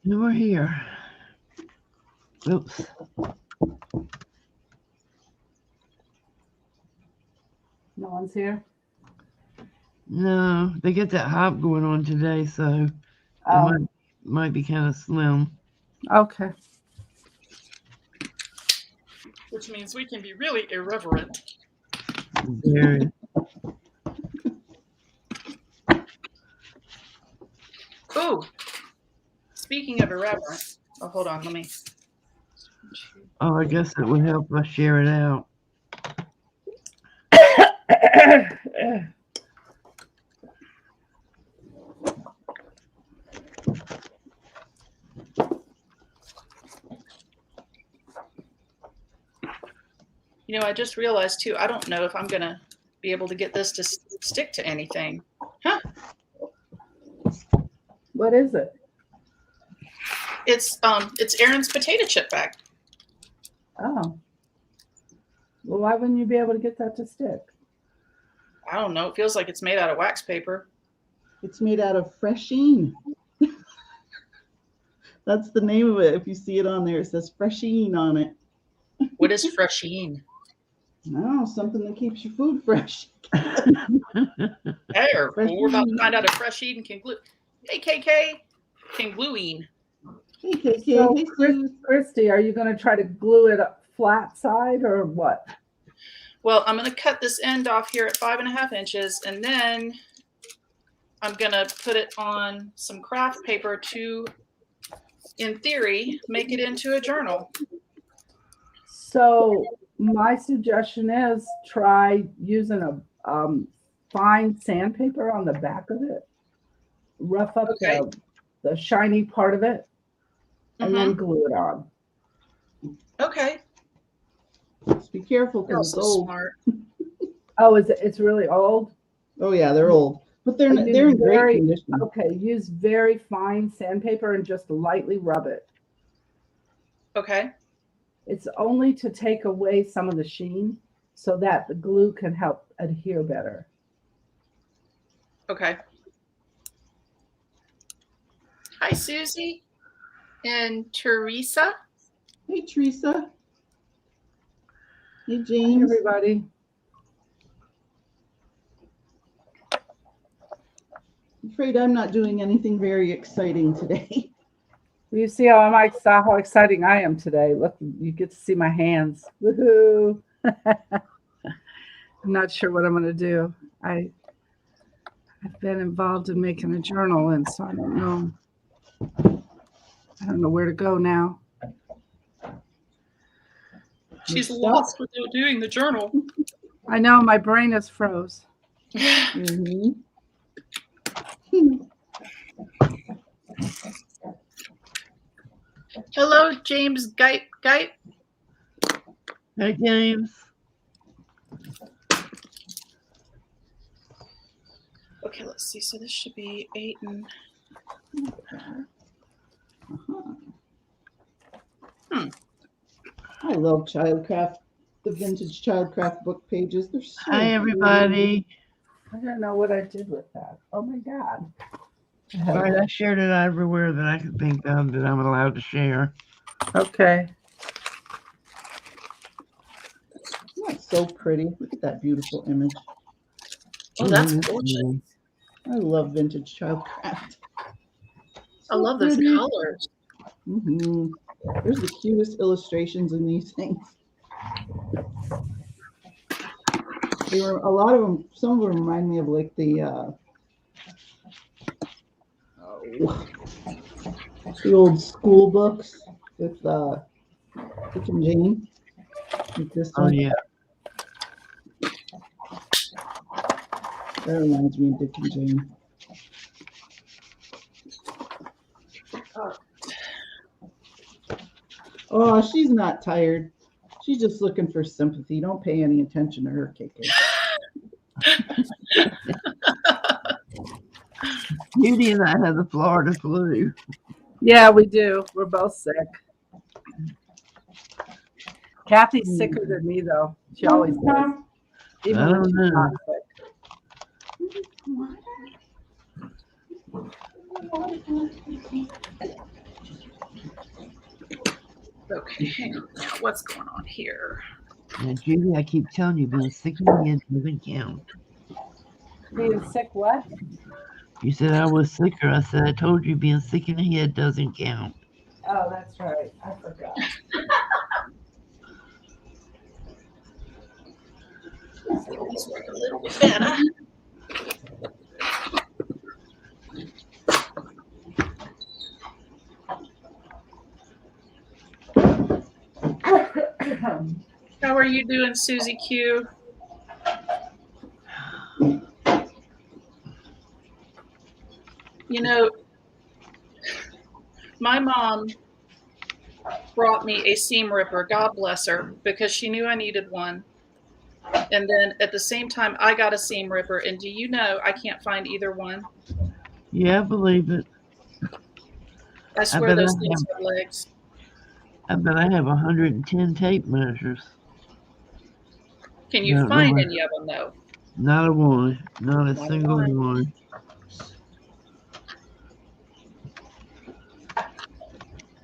And we're here. Oops. No one's here. No, they get that hop going on today, so it Oh, might be kind of slim. okay. Which means we can be really irreverent. Very. Ooh, speaking of irreverent. Oh, hold on. Let me. Oh, I guess it would help if I share it out. I just realized too, I don't know if I'm going to be able to get this to stick to anything. Huh? What is it? It's Aaron's potato chip bag. Oh. Well, why wouldn't you be able to get that to stick? I don't know. It feels like it's made out of wax paper. It's made out of Fresheen. That's the name of it. If you see it on there, it says Fresheen on it. What is Fresheen? Oh, something that keeps your food fresh. There, we're about to find out if Fresheen can glue. Hey, KK, can gluine. Hey, KK. So, Hey, Sue. Christy, are you going to try to glue it up flat side or what? Well, I'm going to cut this end off here at 5.5 inches, and then I'm going to put it on some craft paper to, in theory, make it into a journal. So my suggestion is try using a fine sandpaper on the back of it, rough up Okay. the shiny part of it, and then glue it on. Okay. Just be careful You're because so it's old. smart. Oh, it's really old? Oh yeah, they're old, but they're in great condition. Okay, use very fine sandpaper and just lightly rub it. Okay. It's only to take away some of the sheen so that the glue can help adhere better. Okay. Hi, Susie and Teresa. Hey, Teresa. Hey, Hi, James. everybody. I'm afraid I'm not doing anything very exciting today. You see how exciting I am today. Look, you get to see my hands. Woohoo! I'm not sure what I'm going to do. I've been involved in making a journal, and so I don't know. I don't know where to go now. She's lost without doing the journal. I know my brain is froze. Mm-hmm. Hello, James Guype. Hey, James. Okay, let's see. So this should be 8 and. I love Childcraft, the vintage Childcraft book pages. They're so Hi, everybody. I don't know what I did with that. Oh my God. All right, I shared it everywhere that I could think of that I'm allowed to share. Okay. That's so pretty. Look at that beautiful image. Oh, that's gorgeous. I love vintage Childcraft. I love those colors. Mm-hmm. There's the cutest illustrations in these things. They were a lot of them. Some of them remind me of like the old school books with Dick and Jane. Like this one. Yeah. That reminds me of Dick and Jane. Oh, she's not tired. She's just looking for sympathy. Don't pay any attention to her, KK. Judy and I have the Florida flu. Yeah, we do. We're both sick. Kathy's sicker than me, though. She always is. Even when she's not sick. hang on now. What's going on here? Now, Judy, I keep telling you, being sick in the head doesn't count. Being sick, what? You said I was sicker. I said I told you being sick in the head doesn't count. Oh, that's right. I forgot. These work a little bit better. How are you doing, Susie Q? You know, my mom brought me a seam ripper, God bless her, because she knew I needed one. And then at the same time, I got a seam ripper. And do you know, I can't find either one. Yeah, I believe it. I swear those things have legs. I bet I have 110 tape measures. Can you No, find no, any of them, though? Not a one. Not a Not single one. one.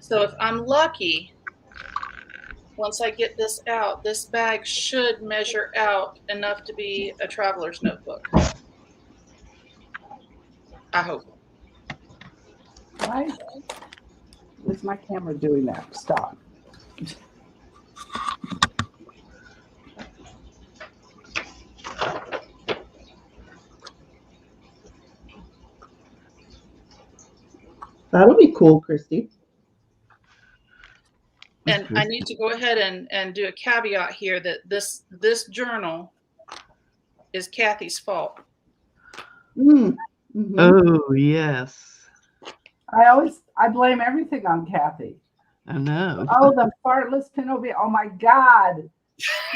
So if I'm lucky, once I get this out, this bag should measure out enough to be a traveler's notebook. I hope. Why is my camera doing that? Stop. That'll be cool, Christy. And I need to go ahead and do a caveat here that this journal is Kathy's fault. Mm-hmm. Oh, yes. I blame everything on Kathy. I know. Oh, the fartless Pinot. Oh my God.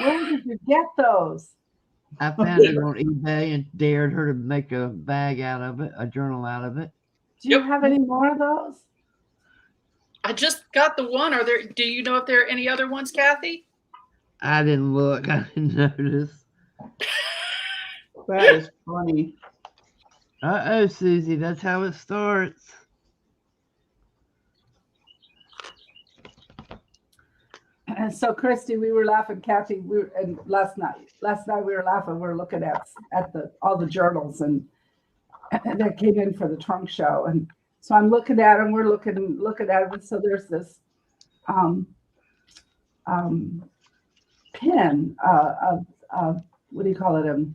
Where did you get those? I found it on eBay and dared her to make a bag out of it, a journal out of it. Do you Yep. have any more of those? I just got the one. Do you know if there are any other ones, Kathy? I didn't look. I didn't notice. That is funny. Uh-oh, Susie. That's how it starts. And so, Christy, we were laughing. Kathy, and last night we were laughing. We were looking at all the journals and that came in for the trunk show, and so I'm looking at them. We're looking at them. And so there's this pin of what do you call it?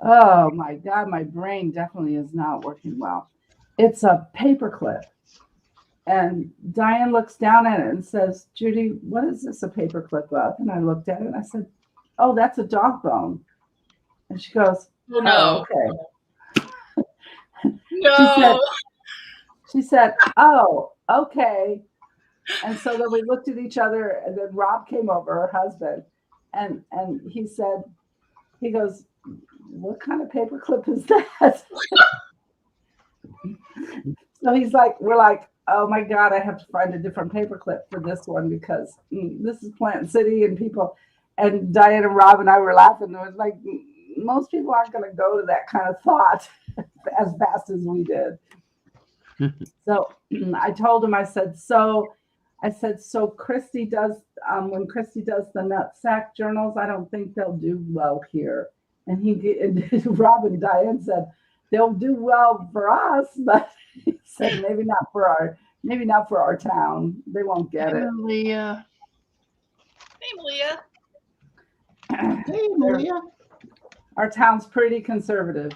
Oh my God, my brain definitely is not working well. It's a paper clip. And Diane looks down at it and says, Judy, what is this a paper clip of? And I looked at it and I said, oh, that's a dog bone. And she goes, Oh, no. oh, okay. No. She said, oh, okay. And so then we looked at each other, and then Rob came over, her husband, and he goes, what kind of paper clip is that? So he's like, we're like, oh my God, I have to find a different paper clip for this one because this is Plant City and people. And Diane and Rob and I were laughing. It was like, most people aren't going to go to that kind of thought as fast as we did. So I told him, I said, so Christy does, when Christy does the nutsack journals, I don't think they'll do well here. And Rob and Diane said, they'll do well for us, but he said maybe not for our town. They won't get it. Leah. Hey, Malia. Hey, Malia. Our town's pretty conservative.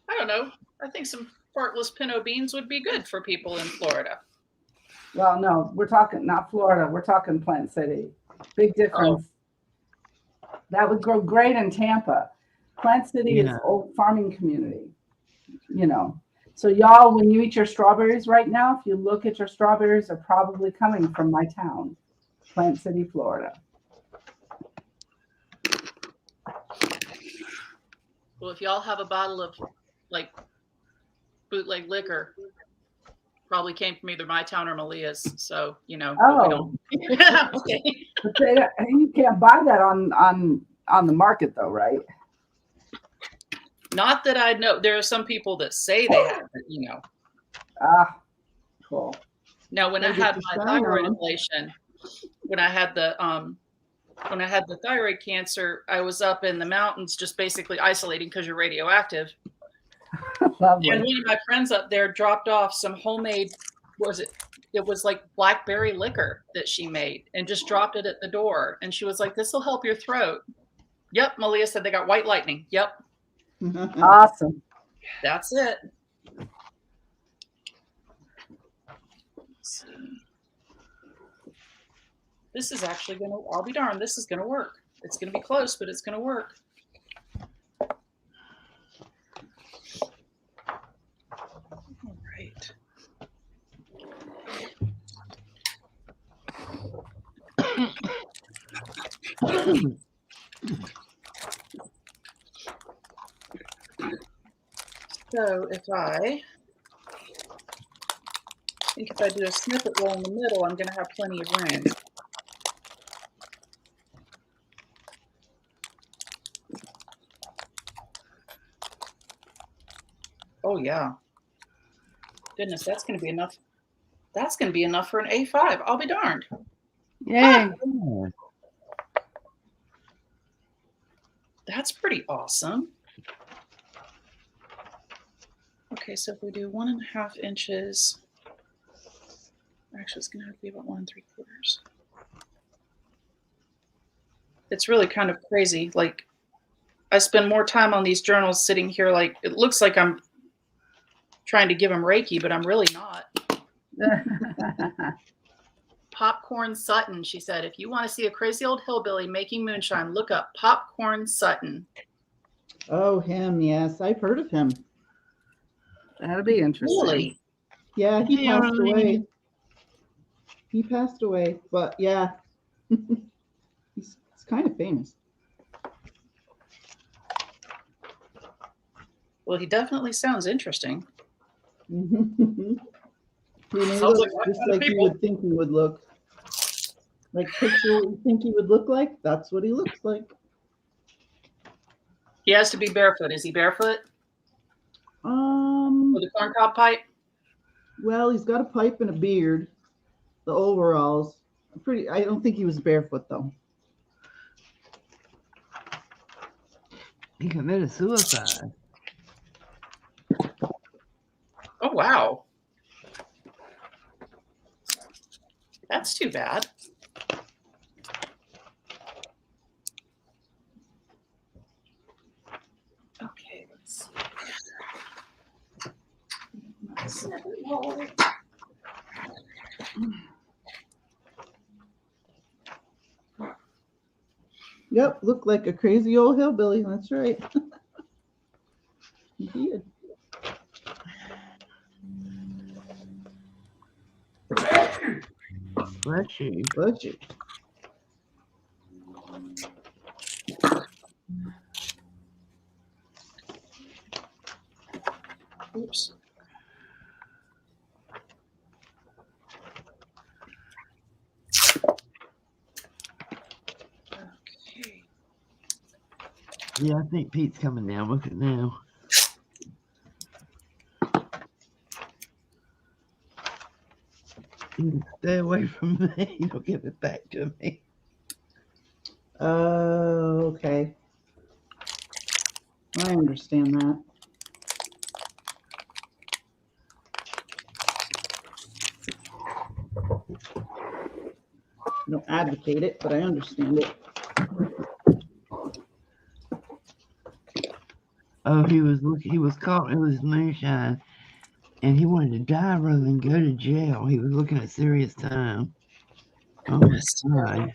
I don't know. I think some fartless Pinot beans would be good for people in Florida. Well, no, we're talking not Florida. We're talking Plant City. Big difference. Oh. That would grow great in Tampa. Plant City is old farming community, So y'all, when you eat your strawberries right now, if you look at your strawberries, are probably coming from my town, Plant City, Florida. Well, if y'all have a bottle of like bootleg liquor, probably came from either my town or Malia's. So, Oh, okay. But you can't buy that on the market though, right? Not that I know. There are some people that say they have it, Ah, cool. Now, when I Gotta get had your my shine thyroid on. ablation, when I had the thyroid cancer, I was up in the mountains just basically isolating because you're radioactive. And Lovely. one of my friends up there dropped off some homemade, it was like blackberry liquor that she made and just dropped it at the door. And she was like, this will help your throat. Yep. Malia said they got white lightning. Yep. Awesome. That's it. This is actually going to, I'll be darned, this is going to work. It's going to be close, but it's going to work. All right. So if I do a snippet roll in the middle, I'm going to have plenty of room. Oh yeah. Goodness, that's going to be enough. That's going to be enough for an A5. I'll be darned. Yay. That's pretty awesome. Okay, so if we do 1.5 inches, actually it's going to have to be about 1 3/4. It's really kind of crazy. Like, I spend more time on these journals sitting here, like, it looks like I'm trying to give them Reiki, but I'm really not. Popcorn Sutton, she said, if you want to see a crazy old hillbilly making moonshine, look up Popcorn Sutton. Oh, him. Yes, I've heard of him. That'll be interesting. Really? Yeah, he Yeah, passed away. He passed away, but yeah, he's kind of famous. Well, he definitely sounds interesting. He may Sounds look like that just kind of like you people. would think he would look. Like picture what you think he would look like. That's what he looks like. He has to be barefoot. Is he barefoot with a corncob pipe? Well, he's got a pipe and a beard. The overalls. I don't think he was barefoot though. He committed suicide. Oh, wow. That's too bad. Okay, let's see. Yep, looked like a crazy old hillbilly. That's right. He did. Bless you. Bless you. Oops. Okay. Yeah, I think Pete's coming down. Look at now. You stay away from me. Don't give it back to me. Okay. I understand that. I don't advocate it, but I understand it. Oh, he was caught in his moonshine, and he wanted to die rather than go to jail. He was looking at serious time. Oh my God.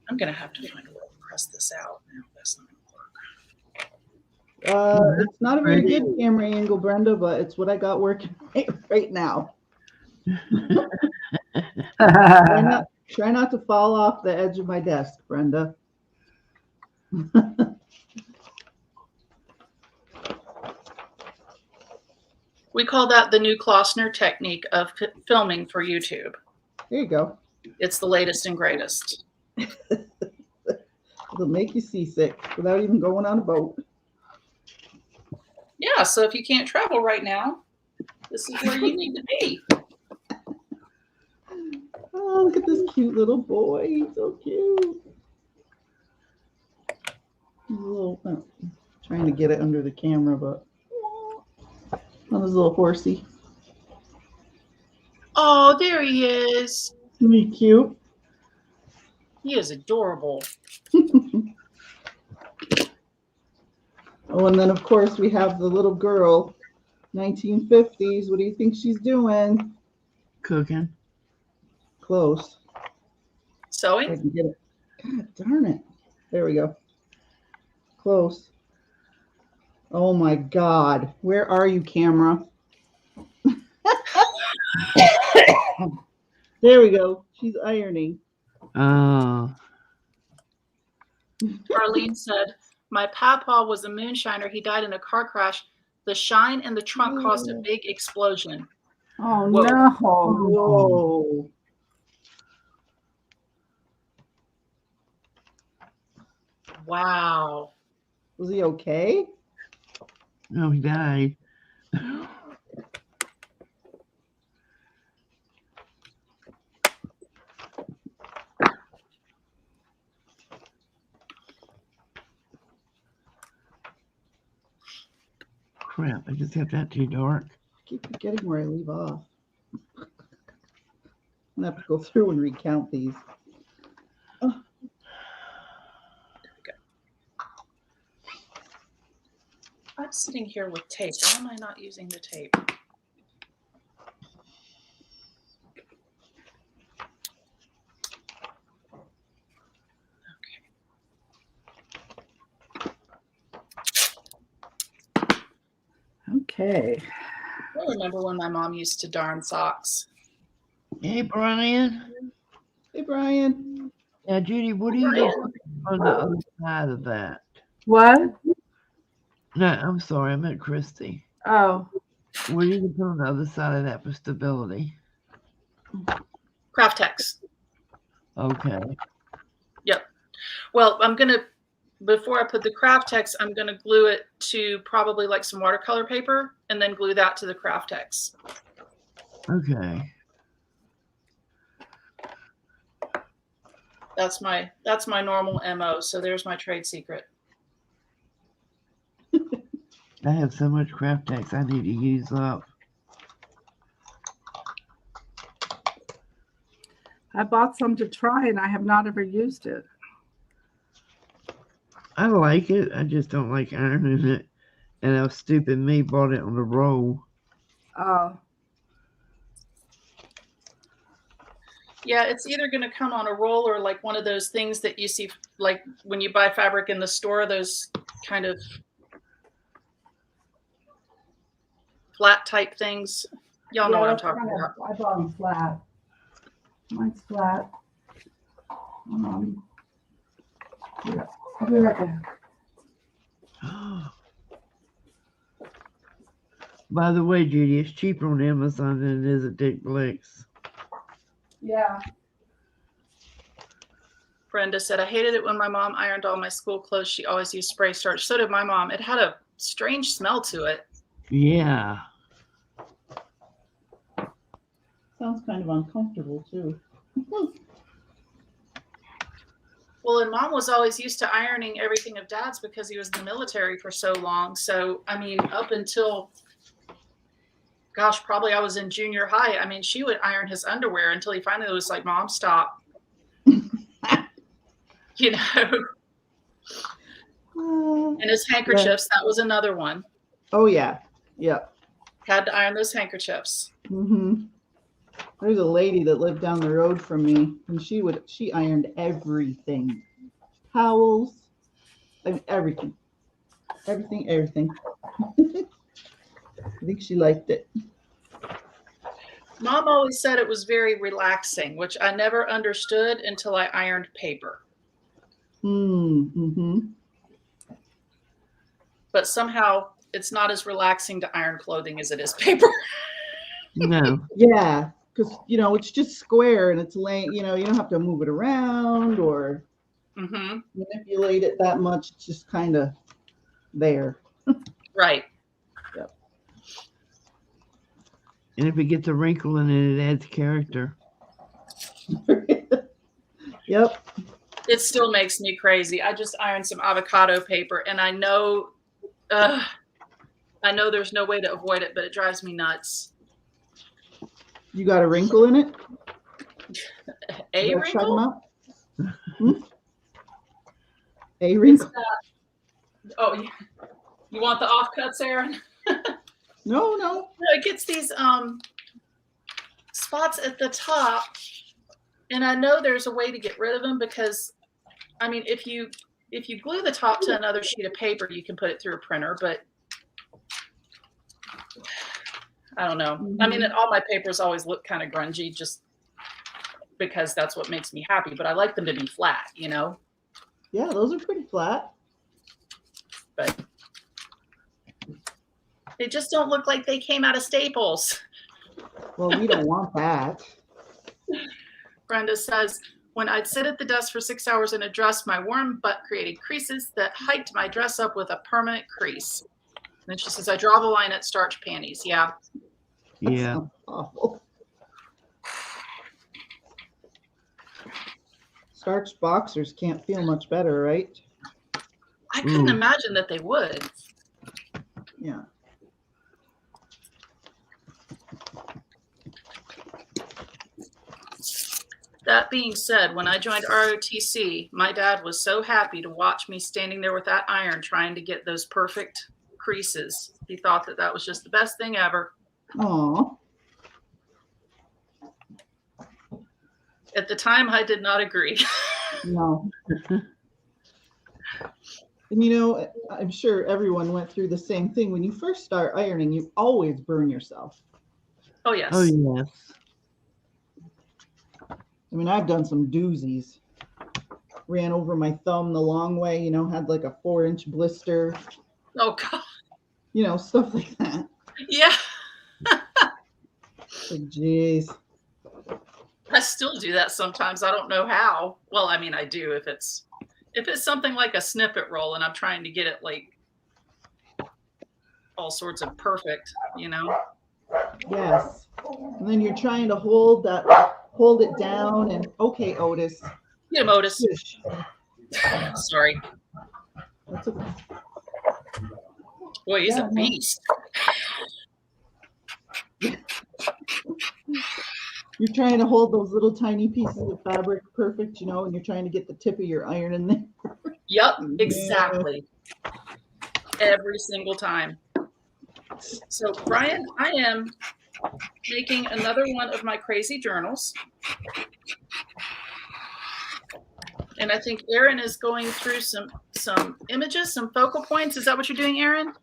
I'm going to have to find a way to press this out now. That's not going to work. It's not a very good camera angle, Brenda, but it's what I got working right now. Try not to fall off the edge of my desk, Brenda. We call that the new Klossner technique of filming for YouTube. There you go. It's the latest and greatest. It'll make you seasick without even going on a boat. Yeah, so if you can't travel right now, this is where you need to be. Oh, look at this cute little boy. He's so cute. He's a little, trying to get it under the camera, but on his little horsey. Oh, there he is. Isn't he cute? He is adorable. Oh, and then of course we have the little girl, 1950s. What do you think she's doing? Cooking. Close. I Sewing? can get it. God darn it. There we go. Close. Oh my God. Where are you, camera? There we go. She's ironing. Oh, Arlene said, my papa was a moonshiner. He died in a car crash. The shine in the trunk caused a big explosion. Oh, Whoa. no. Whoa. Wow. Was he okay? no, he died. Crap, I just kept that too dark. Keep forgetting where I leave off. I'm gonna have to go through and recount these. I'm sitting here with tape. Why am I not using the tape? Okay. I remember when my mom used to darn socks. Hey, Brian. Hey, Brian. Now, Judy, what are you looking on the other side of that? What? No, I'm sorry, I meant Christy. Oh, What are you looking on the other side of that for stability? Craft Tex. Okay. Well, I'm going to, before I put the Craft Tex, I'm going to glue it to probably like some watercolor paper and then glue that to the Craft Tex. Okay. That's my normal MO. So there's my trade secret. I have so much craft text I need to use up. I bought some to try and I have not ever used it. I like it. I just don't like ironing it. And I was stupid me bought it on the roll. Oh, Yeah, it's either going to come on a roll or like one of those things that you see like when you buy fabric in the store, those kind of flat type things. Y'all know what I'm talking about. I bought them flat. Mine's flat. Yeah. I'll be right back. By the way, Judy, it's cheaper on Amazon than it is at Dick Blick's. Yeah. Brenda said, I hated it when my mom ironed all my school clothes. She always used spray starch. So did my mom. It had a strange smell to it. Yeah. Sounds kind of uncomfortable too. Well, and mom was always used to ironing everything of dad's because he was in the military for so long. So, I mean, up until, gosh, probably I was in junior high. I mean, she would iron his underwear until he finally was like, Mom, stop. You know, and his handkerchiefs, that was another one. Oh yeah. Yep. Had to iron those handkerchiefs. Mm-hmm. There's a lady that lived down the road from me, and she ironed everything. Towels, I mean, everything. Everything. I think she liked it. Mom always said it was very relaxing, which I never understood until I ironed paper. Mm-hmm. But somehow it's not as relaxing to iron clothing as it is paper. No. Yeah. because it's just square and it's laying. You don't have to move it around or Mm-hmm. manipulate it that much. It's just kind of there. Right. And if it gets a wrinkle in it, it adds character. Yep. It still makes me crazy. I just ironed some avocado paper, and I know there's no way to avoid it, but it drives me nuts. You got a wrinkle in it? A You gotta check 'em wrinkle? out? Hmm? A wrinkle? Oh, you want the offcuts, Aaron? No. No, it gets these spots at the top, and I know there's a way to get rid of them because, I mean, if you glue the top to another sheet of paper, you can put it through a printer, but I don't know. I mean, all my papers always look kind of grungy just because that's what makes me happy, but I like them to be flat, Yeah, those are pretty flat. but they just don't look like they came out of Staples. Well, we don't want that. Brenda says, when I'd sit at the desk for 6 hours in a dress, my warm butt created creases that hiked my dress up with a permanent crease. And then she says, I draw the line at starch panties. Yeah. Yeah. Sounds awful. Starch boxers can't feel much better, right? I couldn't imagine that they would. Yeah. That being said, when I joined ROTC, my dad was so happy to watch me standing there with that iron trying to get those perfect creases. He thought that was just the best thing ever. Aw. At the time, I did not agree. No. And I'm sure everyone went through the same thing. When you first start ironing, you always burn yourself. Oh, yes. Oh, yes. I mean, I've done some doozies. Ran over my thumb the long way, had like a 4-inch blister, Oh, God. Stuff like that. Yeah. Like, geez. I still do that sometimes. I don't know how. Well, I mean, I do if it's something like a snippet roll and I'm trying to get it like all sorts of perfect, Yes. And then you're trying to hold it down and okay, Otis. Get him, Otis. Shush. Sorry. That's okay. Boy, he's Yeah, a beast. You're trying to hold those little tiny pieces of fabric perfect, and you're trying to get the tip of your iron in there. Yep, exactly. Every single time. So, Brian, I am making another one of my crazy journals. And I think Aaron is going through some images, some focal points. Is that what you're doing, Aaron?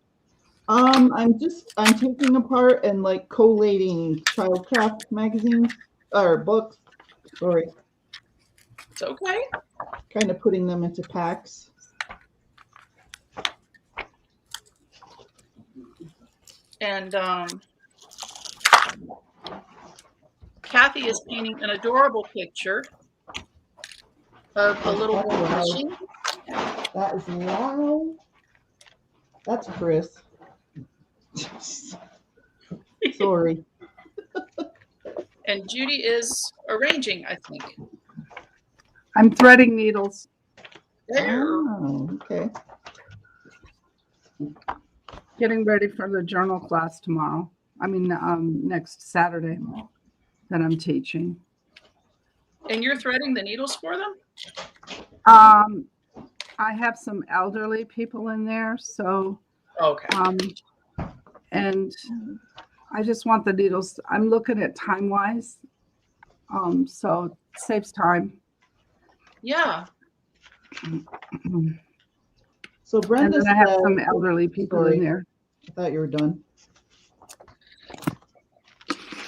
I'm taking apart and like collating childcraft magazines or books. Sorry. It's okay. Kind of putting them into packs. And Kathy is painting an adorable picture of a little machine. That is loud. That's Chris. Sorry. And Judy is arranging, I think. I'm threading needles. There. Oh, okay. Getting ready for the journal class tomorrow. I mean, next Saturday that I'm teaching. And you're threading the needles for them? I have some elderly people in there, so Okay. and I just want the needles. I'm looking at time wise, so it saves time. Yeah. So And Brenda then I have said, some elderly people in there. I thought you were done.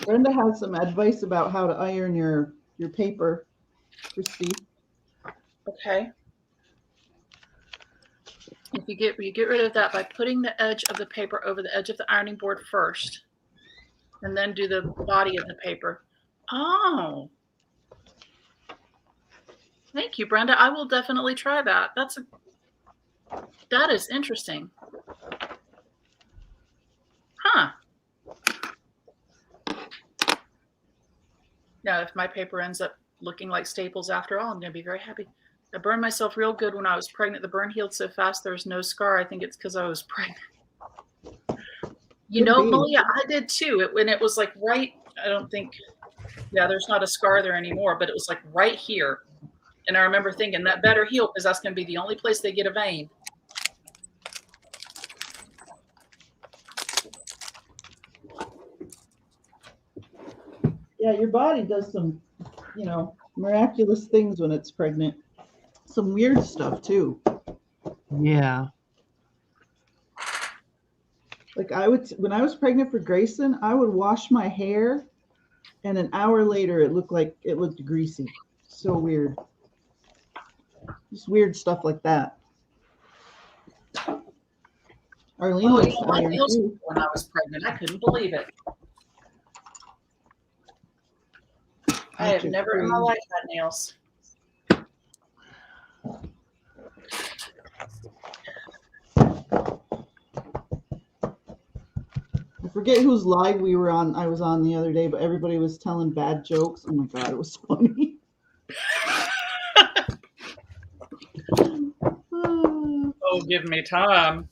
Brenda has some advice about how to iron your paper, Christy. Okay. If you get rid of that by putting the edge of the paper over the edge of the ironing board first, and then do the body of the paper. Oh. Thank you, Brenda. I will definitely try that. That is interesting. Huh. Now, if my paper ends up looking like Staples after all, I'm going to be very happy. I burned myself real good when I was pregnant. The burn healed so fast there's no scar. I think it's because I was pregnant. You Could know, be. Malia, I did too. When it was like right, I don't think, yeah, there's not a scar there anymore, but it was like right here. And I remember thinking that better heal because that's going to be the only place they get a vein. Yeah, your body does some, miraculous things when it's pregnant. Some weird stuff too. Yeah. Like when I was pregnant for Grayson, I would wash my hair, and an hour later it looked greasy. So weird. Just weird stuff like that. Arlene Oh, likes yeah, to my iron nails too. when I was pregnant. I couldn't believe it. I have Patrick never in my Green. life had nails. I forget whose live I was on the other day, but everybody was telling bad jokes. Oh my god, it was funny. Oh, give me time.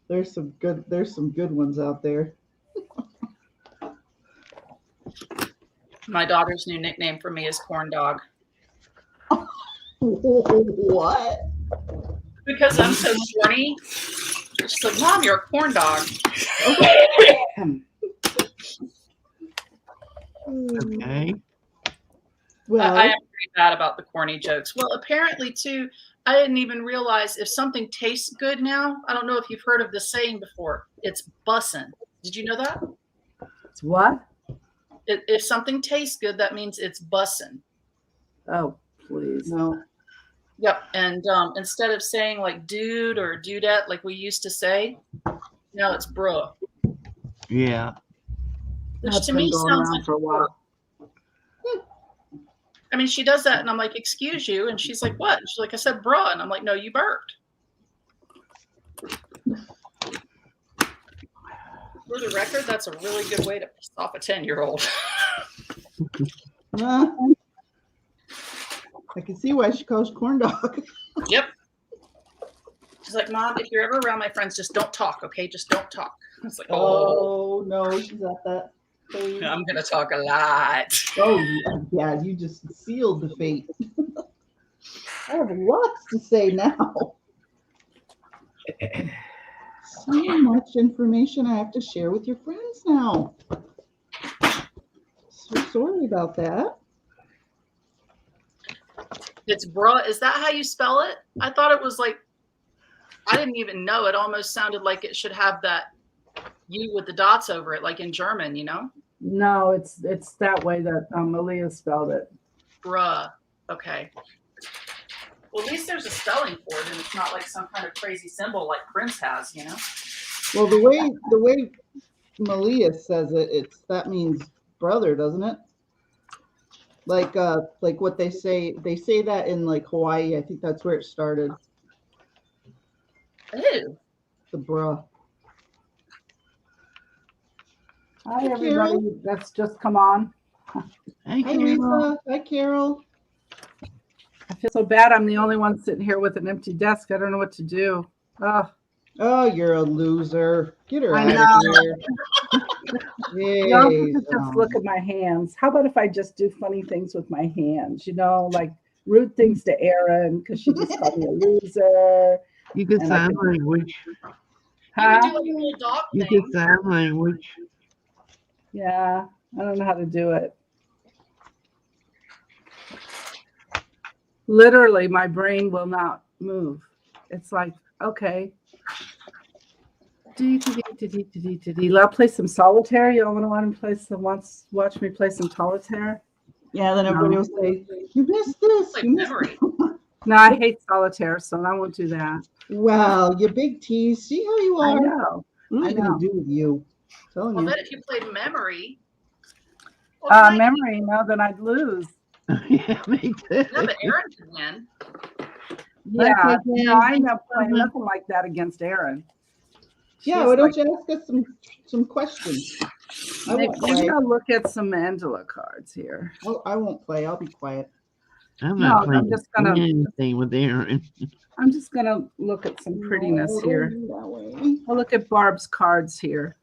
There's some good ones out there. My daughter's new nickname for me is Corn Dog. What? Because I'm so horny. She's like, Mom, you're a corn dog. Okay. Well, I am pretty bad about the corny jokes. Well, apparently, too, I didn't even realize if something tastes good now. I don't know if you've heard of the saying before. It's bussin'. Did you know that? It's what? If something tastes good, that means it's bussin'. Oh, please. no. Yep. And instead of saying like dude or dudette like we used to say, now it's bruh. Yeah. Which That's to been me going sounds around like for a while. I mean, she does that, and I'm like, excuse you. And she's like, what? And she's like, I said bruh. And I'm like, no, you burped. For the record, that's a really good way to piss off a 10-year-old. I can see why she calls corn dog. Yep. She's like, Mom, if you're ever around my friends, just don't talk, okay? Just don't talk. I was like, Oh no, she's at that phase. I'm going to talk a lot. Oh yeah, you just sealed the fate. I have lots to say now. So much information I have to share with your friends now. So sorry about that. It's bruh. Is that how you spell it? I thought it was like, I didn't even know. It almost sounded like it should have that U with the dots over it, like in German, you know? No, it's that way that Malia spelled it. Bruh. Okay. Well, at least there's a spelling for it, and it's not like some kind of crazy symbol like Prince has, you know? Well, the way Malia says it, that means brother, doesn't it? Like what they say that in like Hawaii. I think that's where it started. Ew. The bruh. Hi, Hi, everybody. Carol. That's just come on. Hey, Hi, Carol. Lisa. Hi, Carol. I feel so bad. I'm the only one sitting here with an empty desk. I don't know what to do. Oh, Oh, you're a loser. Get her I out know. of here. y'all Yay, could just look at my hands. How about if I just do funny things with my hands? You know, like rude things to Erin because she just called me a loser. You could And I sign could- language. You Huh? can do like a little dog You thing. could sign language. Yeah, I don't know how to do it. Literally, my brain will not move. It's like, okay. I'll play some solitaire. Y'all want to play watch me play some solitaire? Yeah, then everybody will say, you missed this. Like You missed memory. No, I hate solitaire, so I won't do that. Wow, you big tease. See how you I are. know. What am I I going know. to do with you? I'm telling I'll you. bet if you played memory, Well, can I- memory, no, then I'd lose. Yeah, me too. yeah, but Aaron can win. Yeah, Okay, no, I Jen. end up playing nothing like that against Aaron. Yeah, She's why like- don't you ask us some questions? I Maybe, won't play. I'll look at some Mandela cards here. I won't play. I'll be quiet. I'm No, not I'm playing just gonna- anything with Aaron. I'm just gonna look at some prettiness No, here. don't go that way. I'll look at Barb's cards here.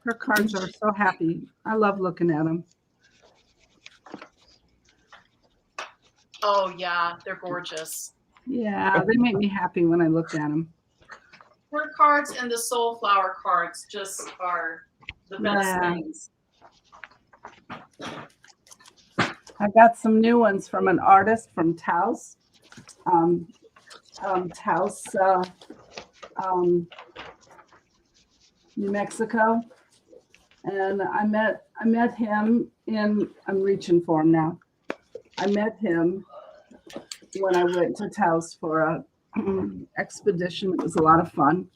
Her cards are so happy. I love looking at them. Oh yeah, they're gorgeous. Yeah, they make me happy when I look at them. Her cards and the soul flower cards just are the best Yeah. things. I got some new ones from an artist from Taos. Taos, New Mexico. And I met him I'm reaching for him now. I met him when I went to Taos for a expedition. It was a lot of fun.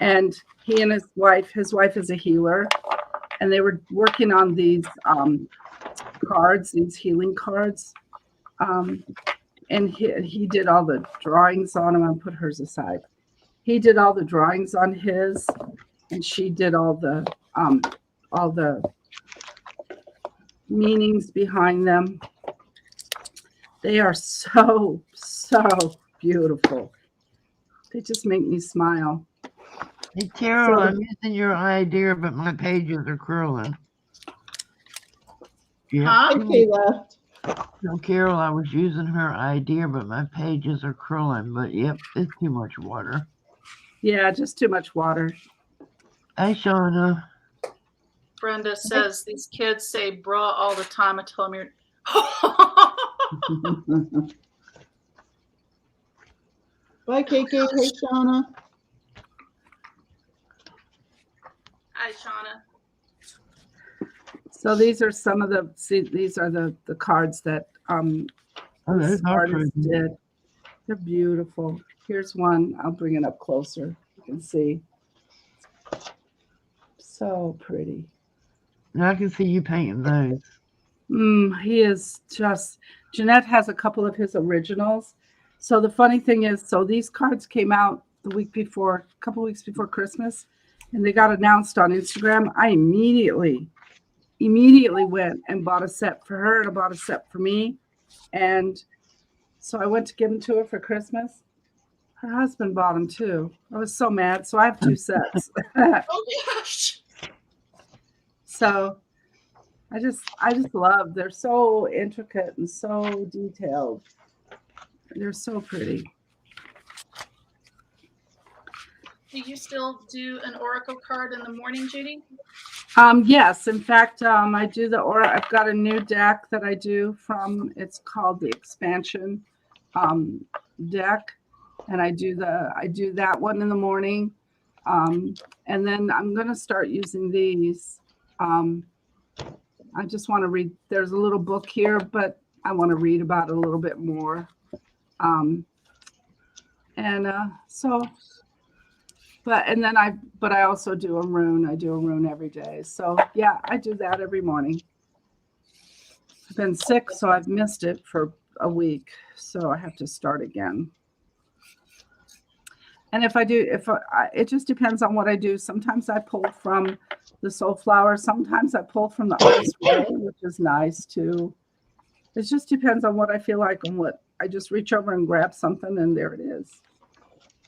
And he and his wife is a healer, and they were working on these cards, these healing cards. And he did all the drawings on them. I'll put hers aside. He did all the drawings on his, and she did all the meanings behind them. They are so beautiful. They just make me smile. Hey, Carol, So- I'm using your idea, but my pages are curling. Yeah. Huh? Okay, left. No, Carol, I was using her idea, but my pages are curling. But yep, it's too much water. Yeah, just too much water. Hey, Shauna. Brenda says these kids say "bruh" all the time. I tell them you're. Bye, KK. Hey, Shauna. Hi, Shauna. So these are some of these are the cards that Oh, this those are artist pretty. did. They're beautiful. Here's one. I'll bring it up closer. You can see. So pretty. Now I can see you painting those. He is just. Jeanette has a couple of his originals. So the funny thing is, so these cards came out a couple weeks before Christmas, and they got announced on Instagram. I immediately went and bought a set for her, and I bought a set for me. And so I went to give them to her for Christmas. Her husband bought them too. I was so mad. So I have two sets. Oh gosh. So I just love, they're so intricate and so detailed. They're so pretty. Do you still do an oracle card in the morning, Judy? Yes, in fact, I do I've got a new deck that I do from, it's called the Expansion deck. And I do that one in the morning. And then I'm going to start using these. I just want to read, there's a little book here, but I want to read about it a little bit more. But I also do a rune. I do a rune every day. So yeah, I do that every morning. I've been sick, so I've missed it for a week. So I have to start again. And it just depends on what I do. Sometimes I pull from the soul flower. Sometimes I pull from the artist way, which is nice too. It just depends on what I feel like and what I just reach over and grab something and there it is.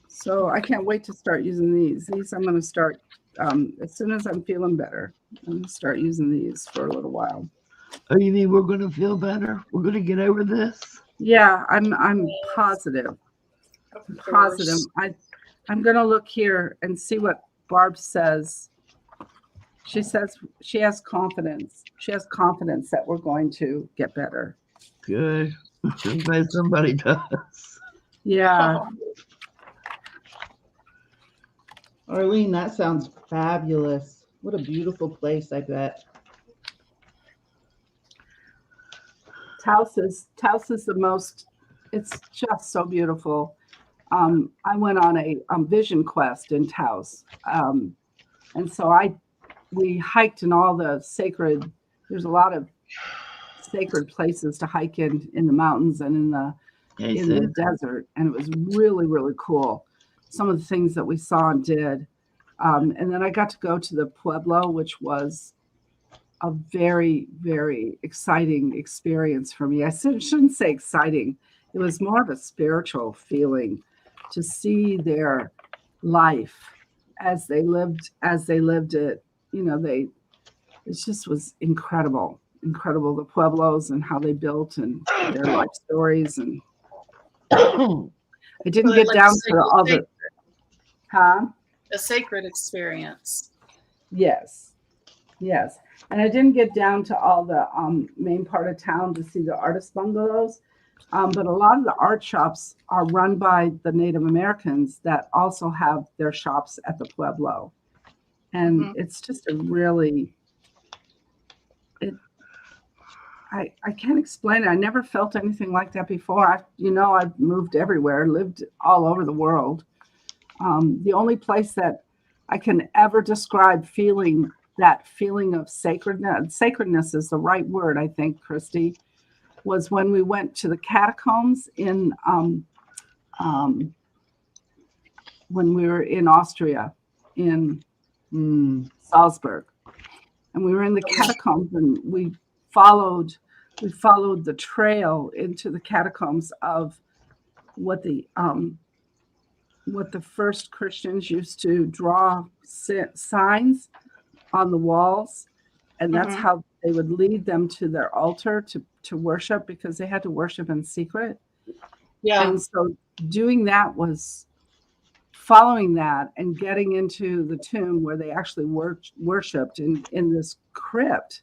So I can't wait to start using these. These I'm going to start as soon as I'm feeling better. I'm going to start using these for a little while. Oh, you mean we're going to feel better? We're going to get over this? Yeah, I'm positive. Of Positive. course. I'm going to look here and see what Barb says. She says she has confidence. She has confidence that we're going to get better. Good. I'm glad somebody does. Yeah. Oh, Arlene, that sounds fabulous. What a beautiful place, I bet. Taos is the most, it's just so beautiful. I went on a vision quest in Taos. And so we hiked in all the sacred there's a lot of sacred places to hike in the mountains and in the Jason. desert, and it was really, really cool. Some of the things that we saw and did. And then I got to go to the Pueblo, which was a very, very exciting experience for me. I shouldn't say exciting. It was more of a spiritual feeling to see their life as they lived it. You know, it just was incredible, the Pueblos and how they built and their life stories. And I didn't get down to all the, a sacred experience. Yes. And I didn't get down to all the main part of town to see the artist bungalows. But a lot of the art shops are run by the Native Americans that also have their shops at the Pueblo. And it's just a really, I can't explain it. I never felt anything like that before. I've moved everywhere, lived all over the world. The only place that I can ever describe that feeling of sacredness is the right word, I think, Christy, was when we went to the catacombs when we were in Austria, in Salzburg. And we were in the catacombs, and we followed the trail into the catacombs of what the first Christians used to draw signs on the walls, and that's how they would lead them to their altar to worship, because they had to worship in secret. Yeah. And so doing that was following that and getting into the tomb where they actually worshipped in this crypt.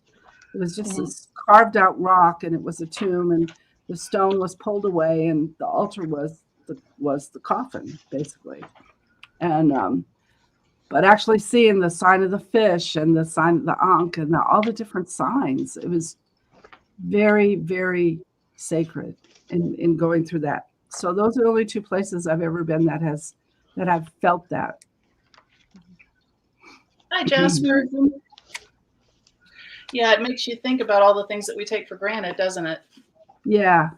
It was just this carved out rock, and it was a tomb, and the stone was pulled away, and the altar was the coffin, basically. And but actually seeing the sign of the fish and the sign of the Ankh and all the different signs, it was very, very sacred in going through that. So those are the only two places I've ever been that I've felt that. Hi, Jasper. Yeah, it makes you think about all the things that we take for granted, doesn't it? Yeah.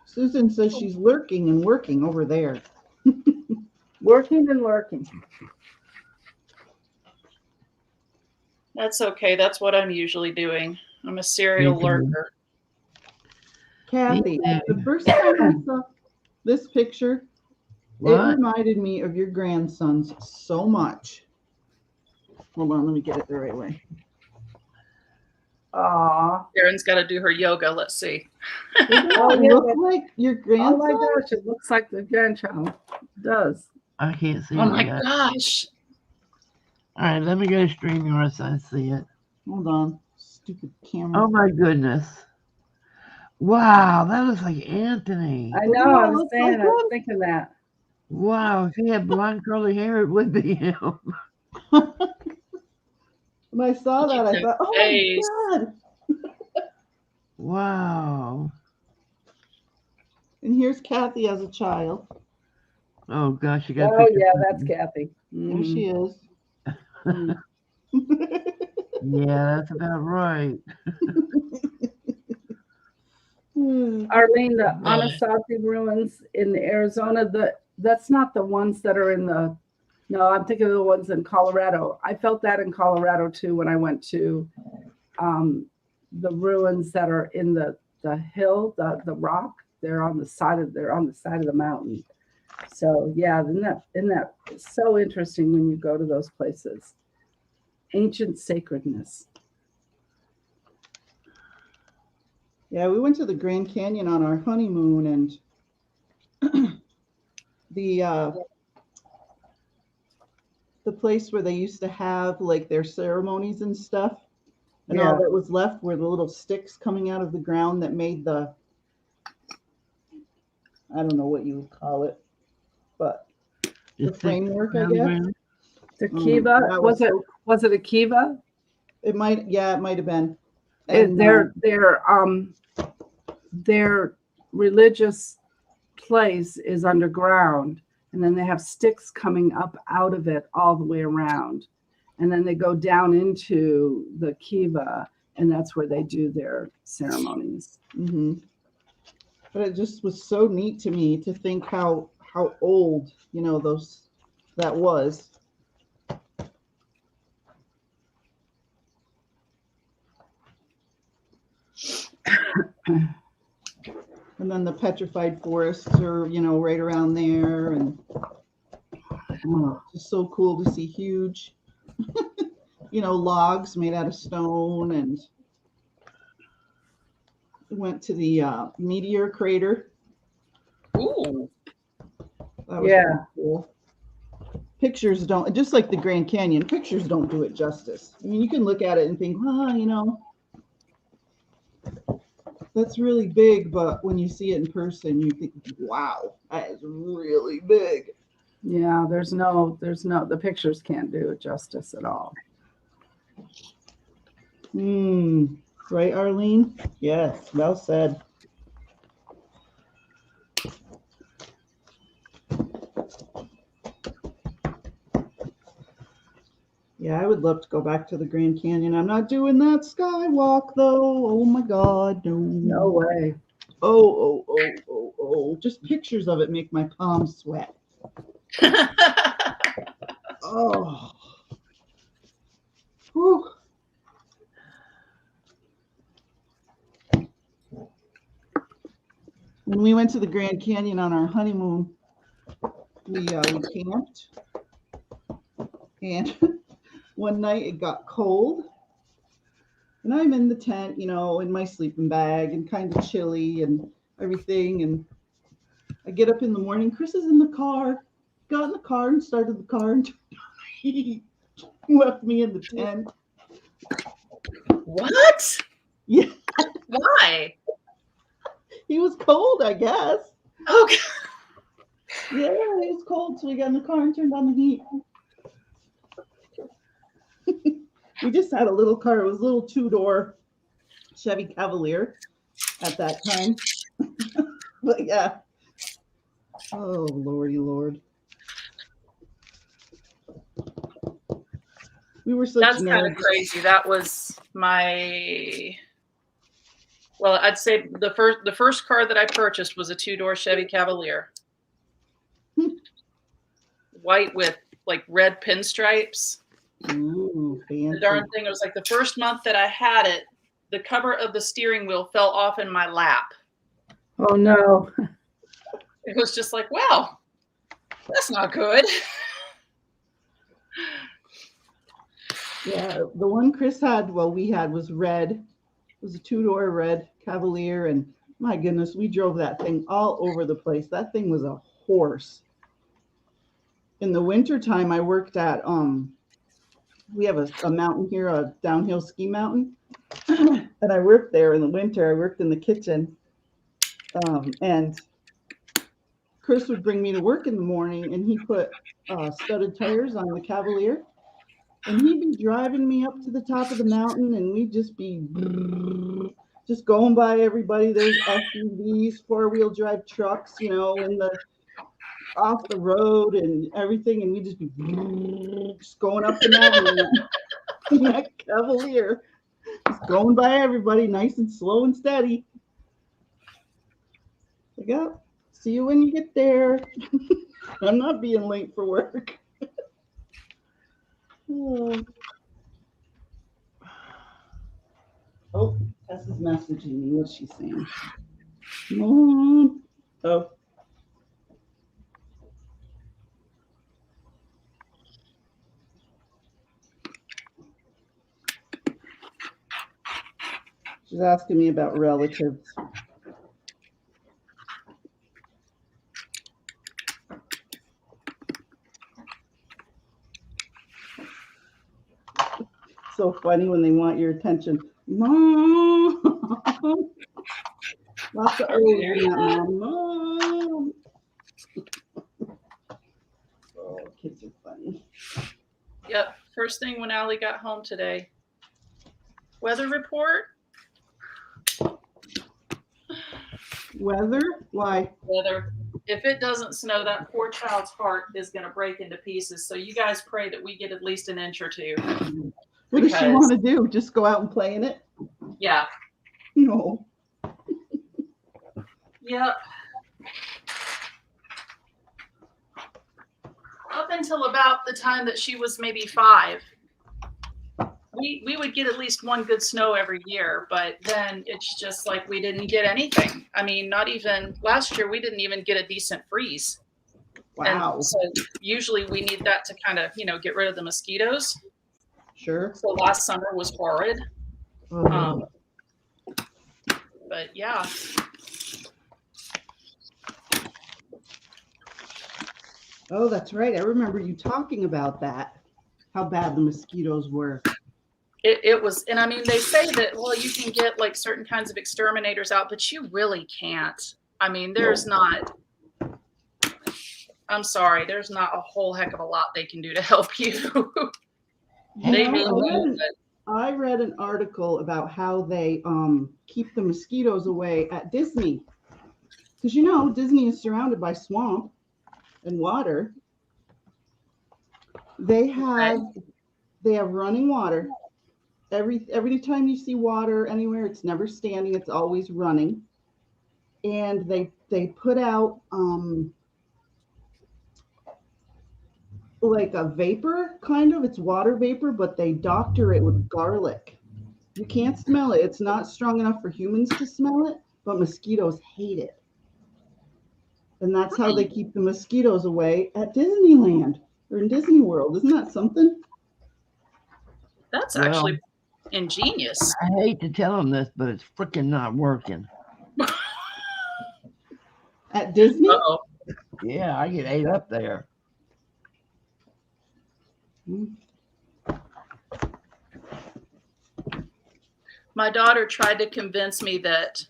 Susan says she's lurking and working over there. Working and lurking. That's okay. That's what I'm usually doing. I'm a serial lurker. Kathy, the first time I saw this picture, What? it reminded me of your grandsons so much. Hold on, let me get it the right way. Aw. Karen's got to do her yoga. Let's see. Doesn't it look like your Oh grandson? my gosh, it looks like the grandchild. It does. I can't see Oh it my yet. gosh. All right, let me go to StreamYard so I see it. Hold on. Stupid camera. Oh my goodness. Wow, that looks like Anthony. I know, I was saying, I was thinking that. Wow, if he had blonde curly hair, it would be him. When I saw that, I thought, oh Face. my God. Wow. And here's Kathy as a child. Oh gosh, you got. Oh yeah, that's Kathy. There she is. Yeah, that's about right. Arlene, the Anasazi ruins in Arizona, that's not the ones that are in no, I'm thinking of the ones in Colorado. I felt that in Colorado too when I went to the ruins that are in the hill, the rock. They're on the side of the mountain. So yeah, isn't that so interesting when you go to those places? Ancient sacredness. Yeah, we went to the Grand Canyon on our honeymoon, and the place where they used to have like their ceremonies and stuff, and all that was left were the little sticks coming out of the ground that made I don't know what you would call it, but the framework, I guess. The kiva, was it a kiva? It might have been. And their religious place is underground, and then they have sticks coming up out of it all the way around. And then they go down into the kiva, and that's where they do their ceremonies. Mm-hmm. But it just was so neat to me to think how old, you know, that was. And then the petrified forests are, you know, right around there, and just so cool to see huge, you know, logs made out of stone. And went to the meteor crater. Ooh. That was Yeah. pretty cool. Pictures don't, just like the Grand Canyon, pictures don't do it justice. I mean, you can look at it and think, you know, that's really big, but when you see it in person, you think, wow, that is really big. Yeah, the pictures can't do it justice at all. Right, Arlene? Yes, well said. Yeah, I would love to go back to the Grand Canyon. I'm not doing that skywalk though. Oh my God, no. No way. Oh. Just pictures of it make my palms sweat. Oh. Whew. When we went to the Grand Canyon on our honeymoon, we camped, and one night it got cold, and I'm in the tent, you know, in my sleeping bag, and kind of chilly and everything, and I get up in the morning. Chris is in the car, got in the car and started the car, and he left me in the tent. What? Yeah. Why? He was cold, I guess. Okay. Yeah, it was cold, so we got in the car and turned on the heat. We just had a little car. It was a little two-door Chevy Cavalier at that time. But yeah. Oh, Lordy Lord. We were such That's kind of nerds. crazy. That was I'd say the first car that I purchased was a two-door Chevy Cavalier. White with like red pinstripes. Ooh, fancy. The darn thing, it was like the first month that I had it, the cover of the steering wheel fell off in my lap. Oh no. It was just like, wow, that's not good. Yeah, the one Chris had, we had was red. It was a two-door red Cavalier, and my goodness, we drove that thing all over the place. That thing was a horse. In the wintertime, I worked at, we have a mountain here, a downhill ski mountain, and I worked there in the winter. I worked in the kitchen, and Chris would bring me to work in the morning, and he put studded tires on the Cavalier, and he'd be driving me up to the top of the mountain, and we'd just be just going by everybody. There's SUVs, four-wheel drive trucks, you know, in the off the road and everything, and we'd just be just going up the mountain in that Cavalier, just going by everybody, nice and slow and steady. Like, oh, see you when you get there. I'm not being late for work. Oh, Tess is messaging me. What's she saying? Mom. Oh. She's asking me about relatives. So funny when they want your attention. Mom. Lots of O's in that, Mom. Oh, kids are funny. Yep. First thing when Allie got home today. Weather report. Weather? Why? Weather. if it doesn't snow, that poor child's heart is going to break into pieces. So you guys pray that we get at least an inch or two. What does she Because- want to do? Just go out and play in it? Yeah. No. Yep. Up until about the time that she was maybe 5, we would get at least one good snow every year, but then it's just like we didn't get anything. I mean, not even last year, we didn't even get a decent freeze. Wow. And so usually we need that to kind of, get rid of the mosquitoes. Sure. So last summer was horrid. Oh, But yeah. oh, that's right. I remember you talking about that. How bad the mosquitoes were. It was, and I mean, they say that, well, you can get like certain kinds of exterminators out, but you really can't. I mean, there's not, I'm sorry, there's not a whole heck of a lot they can do to help you. They You may know, do, but I read an article about how they keep the mosquitoes away at Disney. Because Disney is surrounded by swamp and water. They have running water. Every time you see water anywhere, it's never standing, it's always running. And they put out like a vapor, kind of. It's water vapor, but they doctor it with garlic. You can't smell it. It's not strong enough for humans to smell it, but mosquitoes hate it. And that's how they keep the mosquitoes away at Disneyland or in Disney World. Isn't that something? that's Well, actually ingenious. I hate to tell them this, but it's freaking not working. At Disney? Uh-oh. Yeah, I get ate up there. My daughter tried to convince me that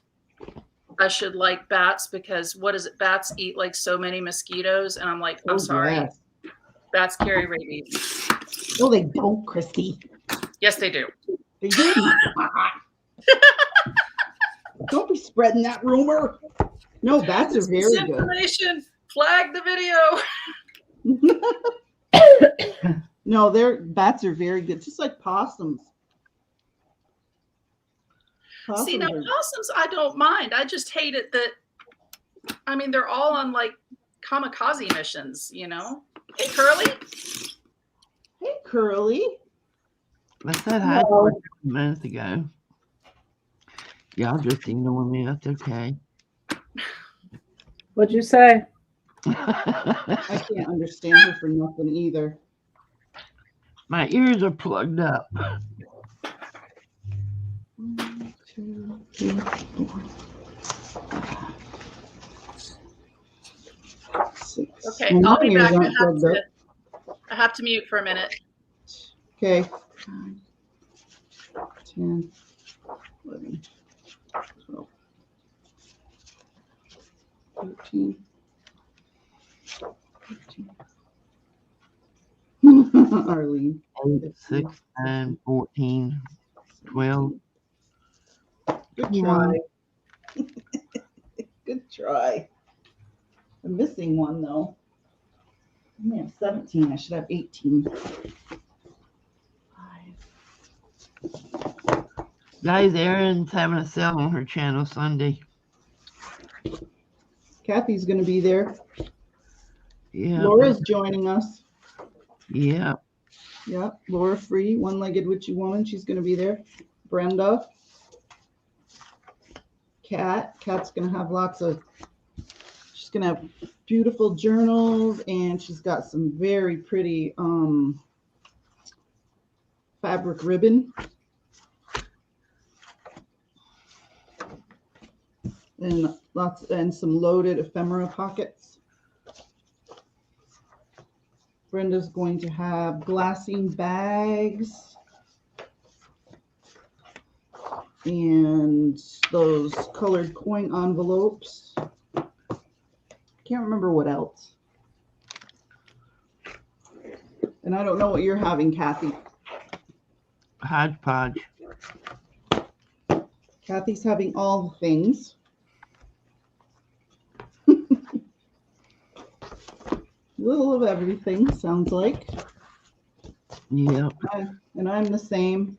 I should like bats because what is it? Bats eat like so many mosquitoes. And I'm like, I'm Oh, sorry. yes. Bats carry rabies. No, they don't, Christy. Yes, they do. They do. Don't be spreading that rumor. No, bats are very good. Disinformation. Flag the video. No, bats are very good, just like possums. See, now Possums are- possums, I don't mind. I just hate it that, I mean, they're all on like kamikaze missions, Hey, Curly. Hey, Curly. I said hi to her 2 minutes ago. Y'all just ignore me. That's okay. What'd you say? I can't understand her for nothing either. My ears are plugged up. 1, 2, 3, 4, 5, 6. Okay, Well, I'll be my back. ears aren't plugged up. I have to mute for a minute. Okay. 9, 10, 11, 12, 13, 14. Arlene. 8, 6, 9, 14, 12. Good Yeah. try. Good try. I'm missing one though. I only have 17. I should have 18. 5. Guys, Erin's having a sale on her channel Sunday. Kathy's going to be there. Yeah. Laura's joining us. Yeah. Yep. Laura Free, One-Legged Witchy Woman. She's going to be there. Brenda. Kat's going to have she's going to have beautiful journals, and she's got some very pretty fabric ribbon. And some loaded ephemera pockets. Brenda's going to have glassine bags and those colored coin envelopes. Can't remember what else. And I don't know what you're having, Kathy. Hodgepodge. Kathy's having all the things. little of everything, sounds like. Yep. And I'm the same.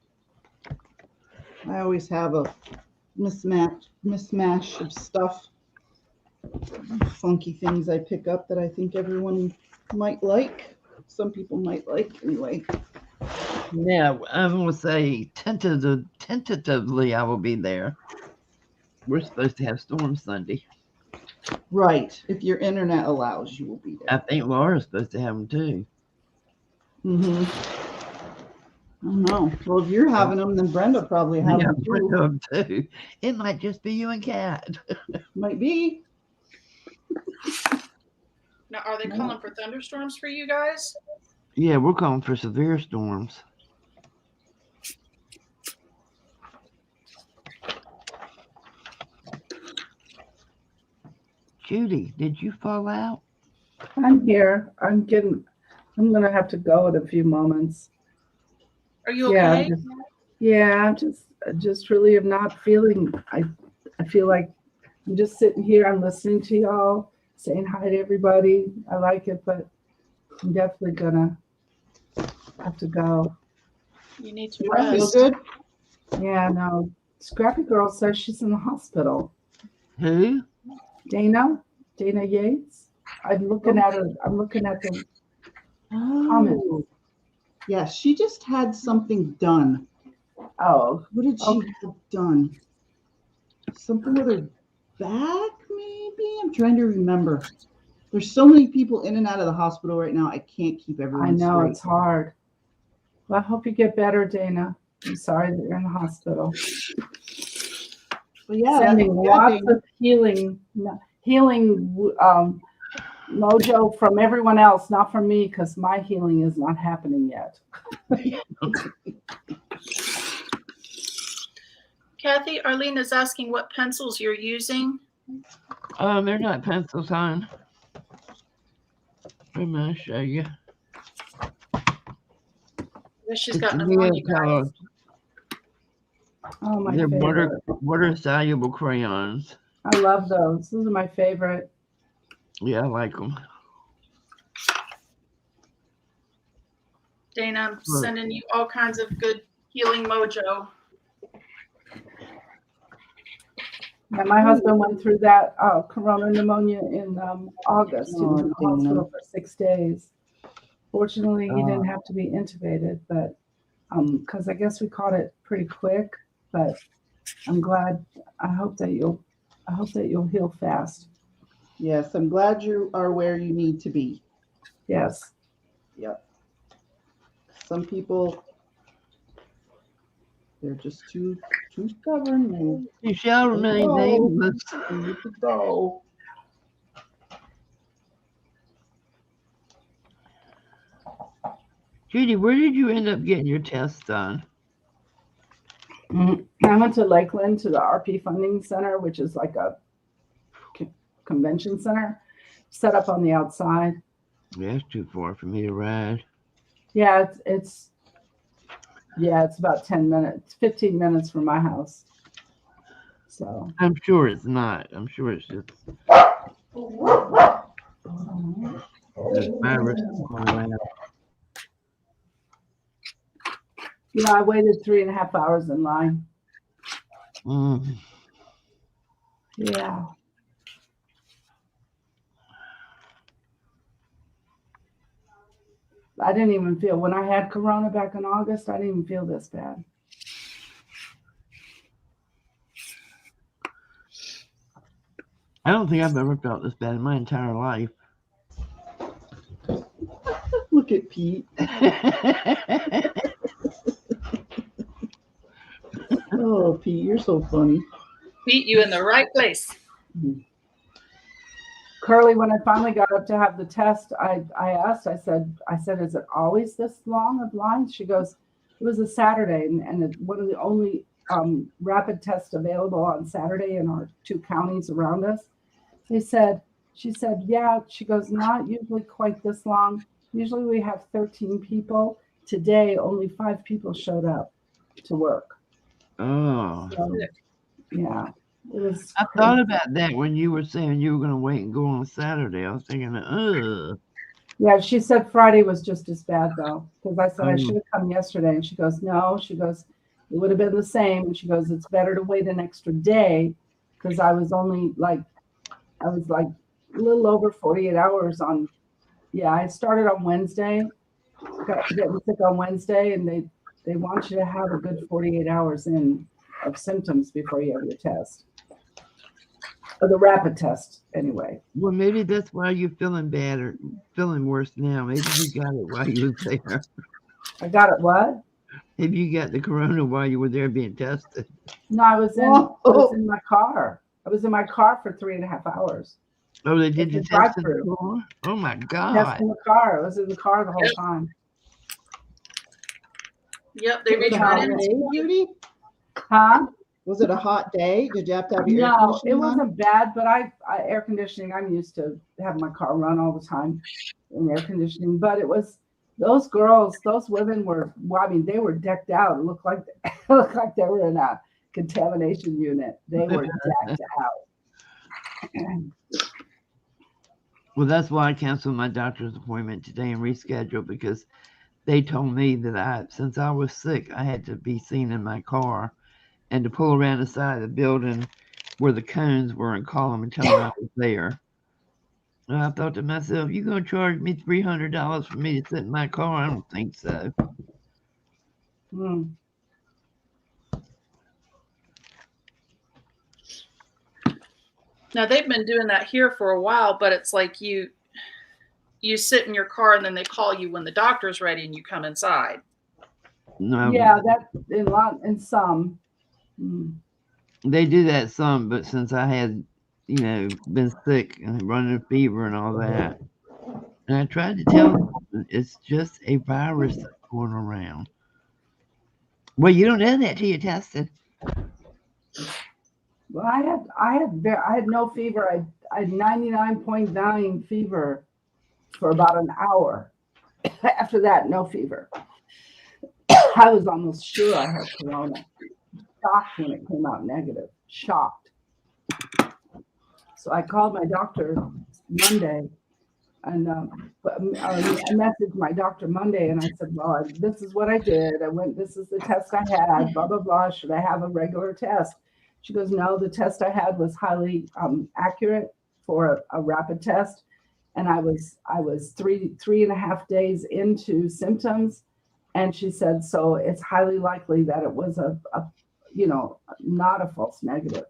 I always have a mismatch of stuff, funky things I pick up that I think everyone might like. Some people might like anyway. Yeah, I'm gonna say tentatively I will be there. We're supposed to have storm Sunday. Right. If your internet allows, you will be I there. think Laura's supposed to have them too. Mm-hmm. I don't know. Well, if you're having them, then Brenda probably have Yeah, them we're too. them too. It might just be you and Kat. Might be. Now, are they No. calling for thunderstorms for you guys? Yeah, we're calling for severe storms. Judy, did you fall out? I'm here. I'm gonna have to go in a few moments. Are you Yeah, okay? I'm just really am not feeling. I feel like I'm just sitting here. I'm listening to y'all, saying hi to everybody. I like it, but I'm definitely gonna have to go. You need to You don't feel rest. good? Yeah, no. Scrappy Girl says she's in the hospital. Who? Dana Yates. I'm looking at her. I'm looking at the comments. Oh. Yeah, she just had something done. Oh, What did she Okay. have done? Something with her back, maybe? I'm trying to remember. There's so many people in and out of the hospital right now. I can't keep everyone I know straight. it's hard. Well, I hope you get better, Dana. I'm sorry that you're in the hospital. But yeah, Sending lots Dana. of healing mojo from everyone else, not from me, because my healing is not happening yet. Kathy, Arlene is asking what pencils you're using. They're not pencils, hon. I'm gonna show you. She's It's got the pneumonia, color. guys. Oh, my They're favorite. water soluble crayons. I love those. Those are my favorite. Yeah, I like them. Dana, I'm sending you all kinds of good healing mojo. Yeah, my husband went through that corona pneumonia in August. He was in the Oh, Dana. hospital for 6 days. Fortunately, he didn't have to be intubated, but because I guess we caught it pretty quick. But I'm glad. I hope that you'll heal fast. Yes, I'm glad you are where you need to be. Yes. Yep. Some people, they're just too stubborn. You shall remain No. nameless. They need to go. Judy, where did you end up getting your test done? I went to Lakeland to the RP Funding Center, which is like a convention center set up on the outside. Yeah, it's too far for me to ride. Yeah, it's about 10 minutes, 15 minutes from my house. So I'm sure it's not. I'm sure it's just this virus going around. I waited 3.5 hours in line. Mm. Yeah. I didn't even feel, when I had corona back in August, I didn't even feel this bad. I don't think I've ever felt this bad in my entire life. Look at Pete. Oh, Pete, you're so funny. Beat you in the right place. Curly, when I finally got up to have the test, I asked, I said, is it always this long of lines? She goes, it was a Saturday, and one of the only rapid tests available on Saturday in our 2 counties around us. She said, yeah, she goes, not usually quite this long. Usually we have 13 people. Today, only 5 people showed up to work. Oh. So, yeah. It was I thought about that when you were saying you were going to wait and go on Saturday. I was thinking, ugh. Yeah, she said Friday was just as bad though, because I said I Oh. should have come yesterday, and she goes, no. She goes, it would have been the same. And she goes, it's better to wait an extra day, because I was like a little over 48 hours on. Yeah, I started on Wednesday, got getting sick on Wednesday, and they want you to have a good 48 hours in of symptoms before you have your test, or the rapid test anyway. Well, maybe that's why you're feeling bad or feeling worse now. Maybe you got it while you was there. I got it. What? Maybe you got the corona while you were there being tested. No, I was Whoa. in my car. I was in my car for 3.5 hours. Oh, they did the It's a test in the drive-through. car? Oh my Test God. in the car. I was in the car the whole Yep. time. Yep, they Was it reached a right hot in. day, Judy? Huh? Was it a hot day? Did you have to have your air No, it conditioning on? wasn't bad, but I air conditioning. I'm used to having my car run all the time in air conditioning. But it was those girls, those women were. Well, I mean, they were decked out. It looked like they were in a contamination unit. They were decked out. Well, that's why I canceled my doctor's appointment today and rescheduled because they told me that since I was sick, I had to be seen in my car and to pull around the side of the building where the cones were and call them and tell them I was there. And I thought to myself, you going to charge me $300 for me to sit in my car? I don't think so. Hmm. Now they've been doing that here for a while, but it's like you sit in your car and then they call you when the doctor's ready and you come inside. No, Yeah, that in some. Hmm. they do that some, but since I had, been sick and running a fever and all that, and I tried to tell them it's just a virus that's going around. Well, you don't know that till you're tested. Well, I had no fever. I had 99.9 fever for about an hour. After that, no fever. I was almost sure I had corona. Shocked when it came out negative. Shocked. So I called my doctor Monday, and I messaged my doctor Monday, and I said, "Well, this is what I did. I went. This is the test I had. Blah blah blah. Should I have a regular test?" She goes, "No, the test I had was highly accurate for a rapid test, and I was 3.5 days into symptoms." And she said, so it's highly likely that it was not a false negative.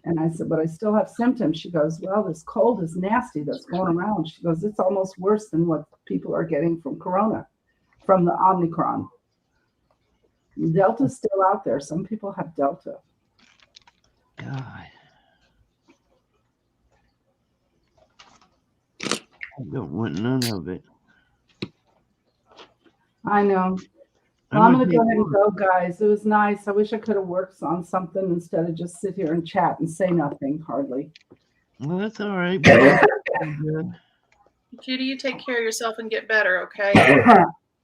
And I said, but I still have symptoms. She goes, well, this cold is nasty that's going around. She goes, it's almost worse than what people are getting from corona, from the Omicron. Delta's still out there. Some people have Delta. God. I don't want none of it. I know. Well, I'm going to go ahead and go, guys. It was nice. I wish I could have worked on something instead of just sit here and chat and say nothing, hardly. Well, that's all right. Judy, you take care of yourself and get better, okay?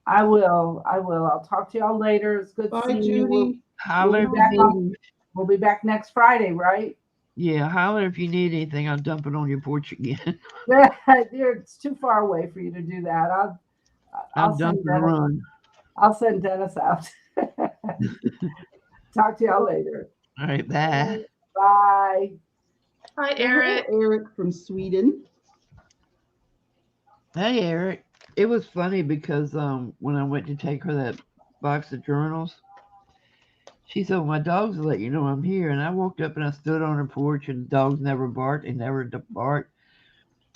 I will. I'll talk to y'all later. It's good Bye, seeing Judy. you. Holler We'll be back next Friday, right? Yeah, holler if you need anything. I'll dump it on your porch again. It's too far away for you to do that. I'll dump and run. I'll send Dennis out. Talk to y'all later. All right, bye. Bye. Hi, Eric. Eric from Sweden. Hey, Eric. It was funny because when I went to take her that box of journals, she said, well, my dogs will let you know I'm here. And I walked up and I stood on her porch and the dogs never barked. They never barked.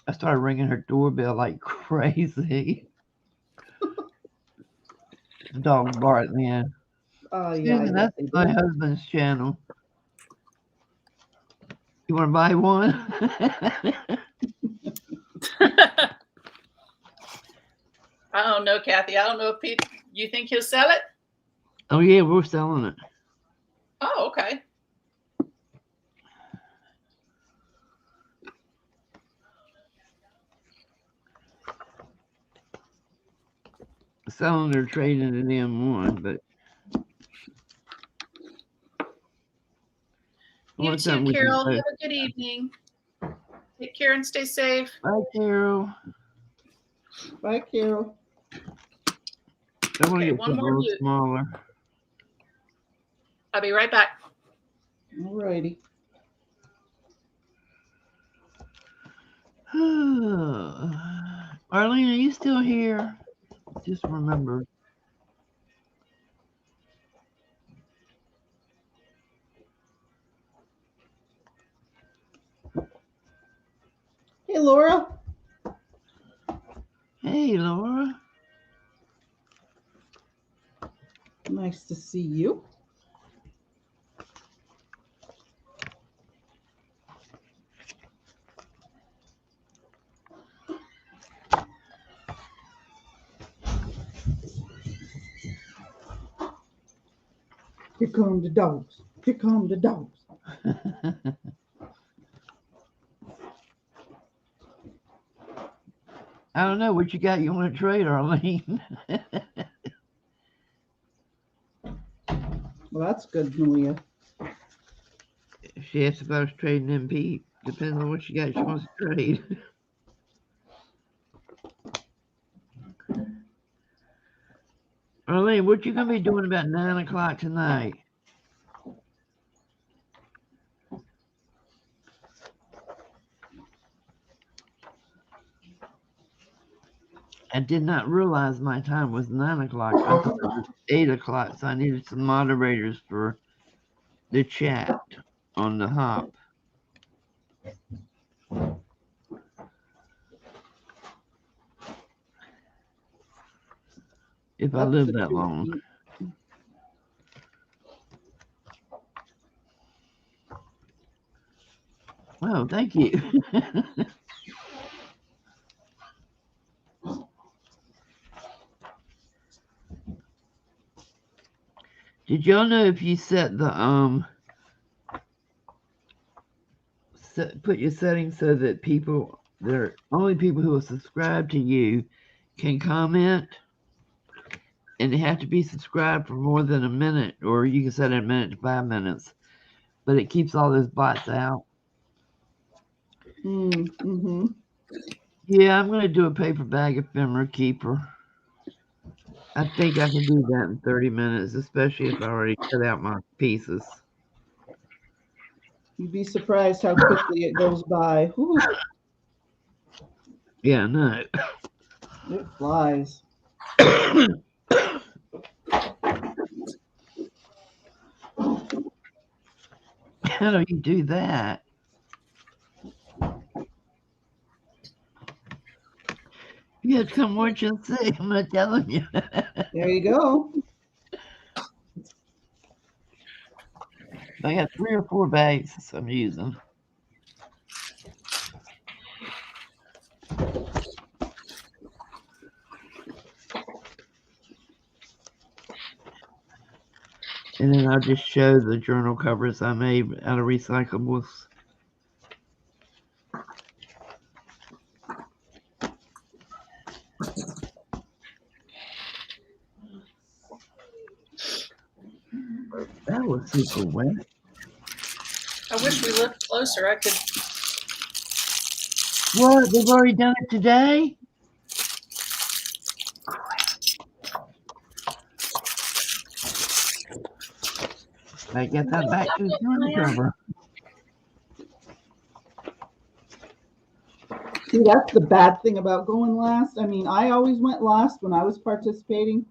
I started ringing her doorbell like crazy. The dog barked, man. Oh, yeah. Susan, that's my husband's channel. You want to buy one? I don't know, Kathy. I don't know if you think he'll sell it? Oh, yeah, we're selling it. Oh, okay. Selling or trading it in one, but You what's too, up with Carol. you? Have a good evening. Take care and stay safe. Bye, Carol. Bye, Carol. I want to Okay, get one something a more little mute. smaller. I'll be right back. Alrighty. Arlene, are you still here? Just remember. Hey, Laura. Hey, Laura. Nice to see you. Here come the dogs. Here come the dogs. I don't know what you got. You want to trade, Arlene? Well, that's good, Malia. She asked if I was trading in Pete. Depends on what she got. She wants to trade. Arlene, what you gonna be doing about 9 o'clock tonight? I did not realize my time was 9 o'clock. I thought it was 8 o'clock, so I needed some moderators for the chat on the hop. If I That's live the that truth, long. Pete. Oh, thank you. Did y'all know if you set the put your settings so that only people who are subscribed to you can comment, and they have to be subscribed for more than a minute, or you can set it a minute to 5 minutes, but it keeps all those bots out. Mm-hmm. Yeah, I'm going to do a paper bag ephemera keeper. I think I can do that in 30 minutes, especially if I already cut out my pieces. You'd be surprised how quickly it goes by. Whew, Yeah, no. it flies. How do you do that? You have to come watch and see. I'm not telling you. There you go. I got 3 or 4 bags I'm using. And then I'll just show the journal covers I made out of recyclables. That was super wet. I wish we lived closer. I could. What? They've already done it today? I get that back to the journal cover. See, that's the bad thing about going last. I mean, I always went last when I was participating,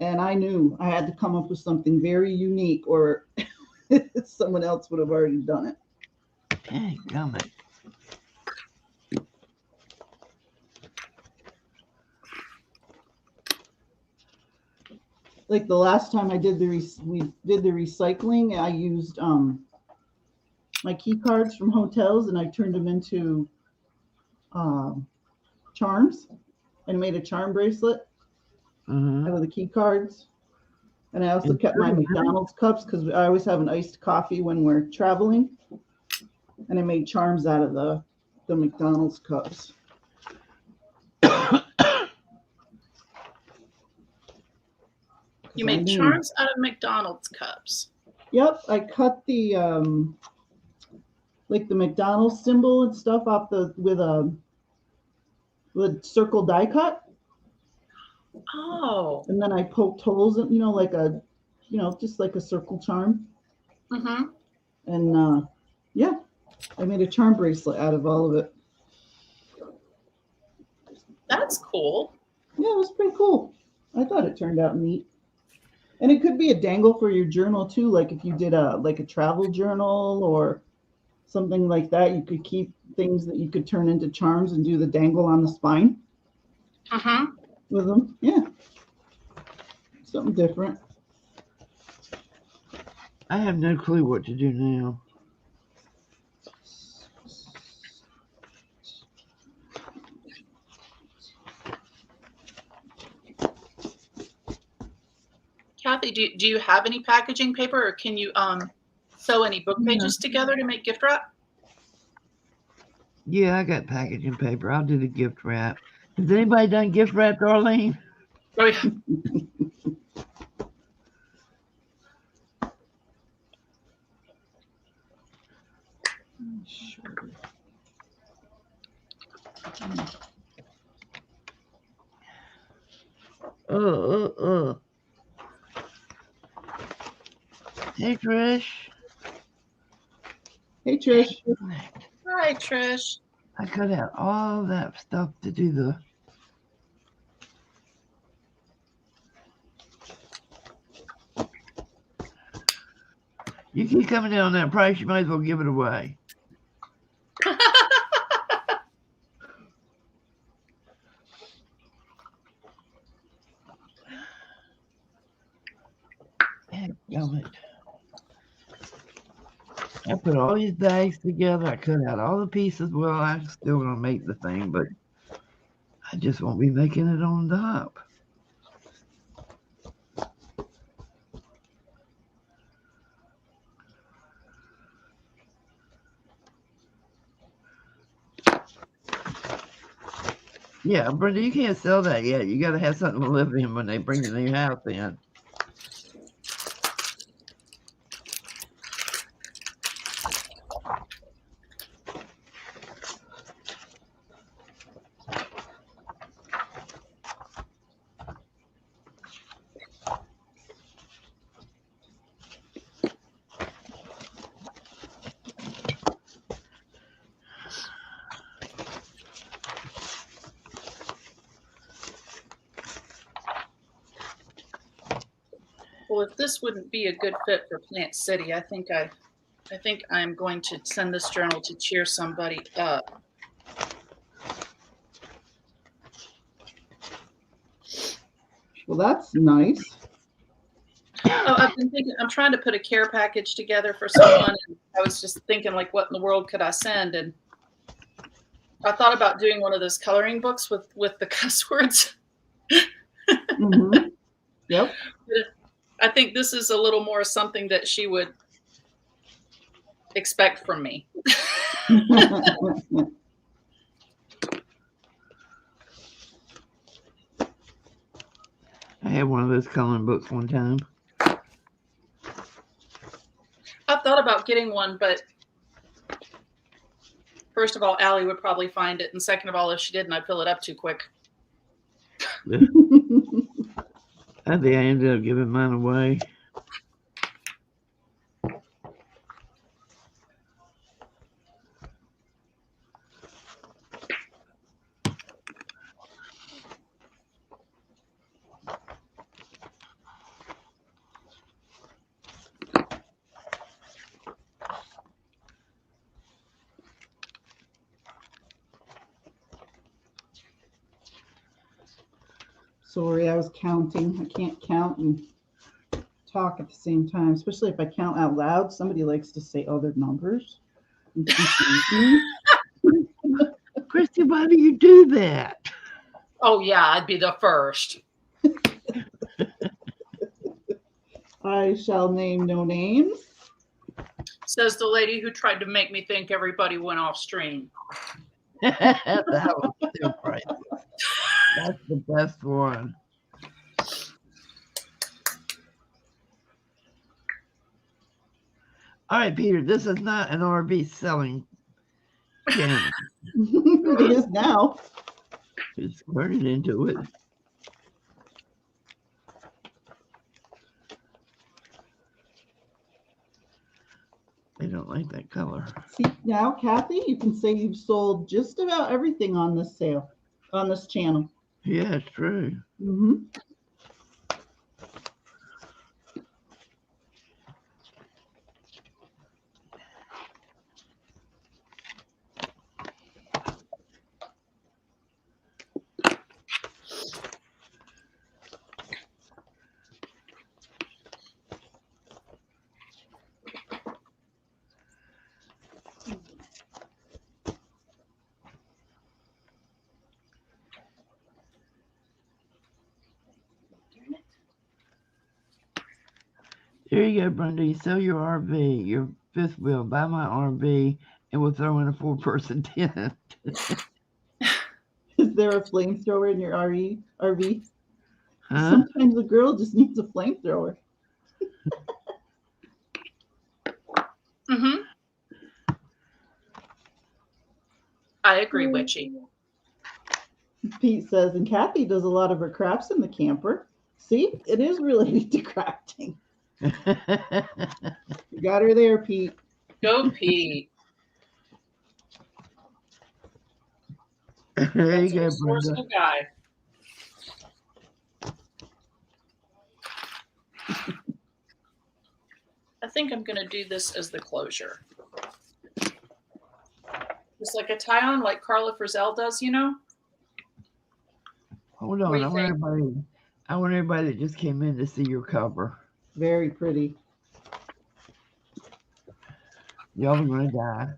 and I knew I had to come up with something very unique, or someone else would have already done it. Dang, gummit. Like the last time we did the recycling, I used my key cards from hotels, and I turned them into charms, and made a charm bracelet Mm-hmm. out of the key cards. And I also kept my McDonald's cups because I always have an iced coffee when we're traveling, and I made charms out of the McDonald's cups. You made charms out of McDonald's cups. Yep, I cut the like the McDonald's symbol and stuff off with a with circle die cut. Oh. And then I poked holes in, just like a circle charm. Mm-hmm. And yeah, I made a charm bracelet out of all of it. That's cool. Yeah, it was pretty cool. I thought it turned out neat. And it could be a dangle for your journal too. Like if you did a travel journal or something like that, you could keep things that you could turn into charms and do the dangle on the spine Mm-hmm. with them. Yeah. Something different. I have no clue what to do now. Kathy, do you have any packaging paper, or can you sew any book pages together to make gift wrap? Yeah, I got packaging paper. I'll do the gift wrap. Has anybody done gift wrap, Darlene? Oh yeah. Hey, Trish. Hey, Trish. Hi, Trish. I cut out all that stuff to do the. You keep coming down on that price, you might as well give it away. Dadgummit. I put all these bags together. I cut out all the pieces. Well, I'm still going to make the thing, but I just won't be making it on top. Yeah, Brenda, you can't sell that yet. You got to have something to live in when they bring the new house in. Well, if this wouldn't be a good fit for Plant City, I think I'm going to send this journal to cheer somebody up. Well, that's nice. Oh, I've been thinking, I'm trying to put a care package together for someone. And I was just thinking, like, what in the world could I send? And I thought about doing one of those coloring books with the cuss words. Mm-hmm. Yep. I think this is a little more something that she would expect from me. I had one of those coloring books one time. I've thought about getting one, but first of all, Allie would probably find it. And second of all, if she didn't, I'd fill it up too quick. I think I ended up giving mine away. Sorry, I was counting. I can't count and talk at the same time, especially if I count out loud. Somebody likes to say other numbers. Christy, why do you do that? Oh, yeah, I'd be the first. I shall name no names. Says the lady who tried to make me think everybody went off stream. That was still priceless. That's the best one. All right, Peter, this is not an RV selling channel. It is now. It squirted into it. They don't like that color. See, now, Kathy, you can say you've sold just about everything on this sale, on this channel. Yeah, it's true. Mm-hmm. There you go, Brenda. You sell your RV, your fifth wheel, buy my RV, and we'll throw in a 4-person tent. Is there a flamethrower in your RV? Huh? Sometimes a girl just needs a flamethrower. Mm-hmm. I agree, Witchy. Pete says, and Kathy does a lot of her crafts in the camper. See, it is related to crafting. You got her there, Pete. Go Pete. There That's you a go, resourceful Brenda. guy. I think I'm going to do this as the closure. Just like a tie-on like Carla Frizzell does, you know? Hold What on. do you think? I want everybody that just came in to see your cover. Very pretty. Y'all are gonna die.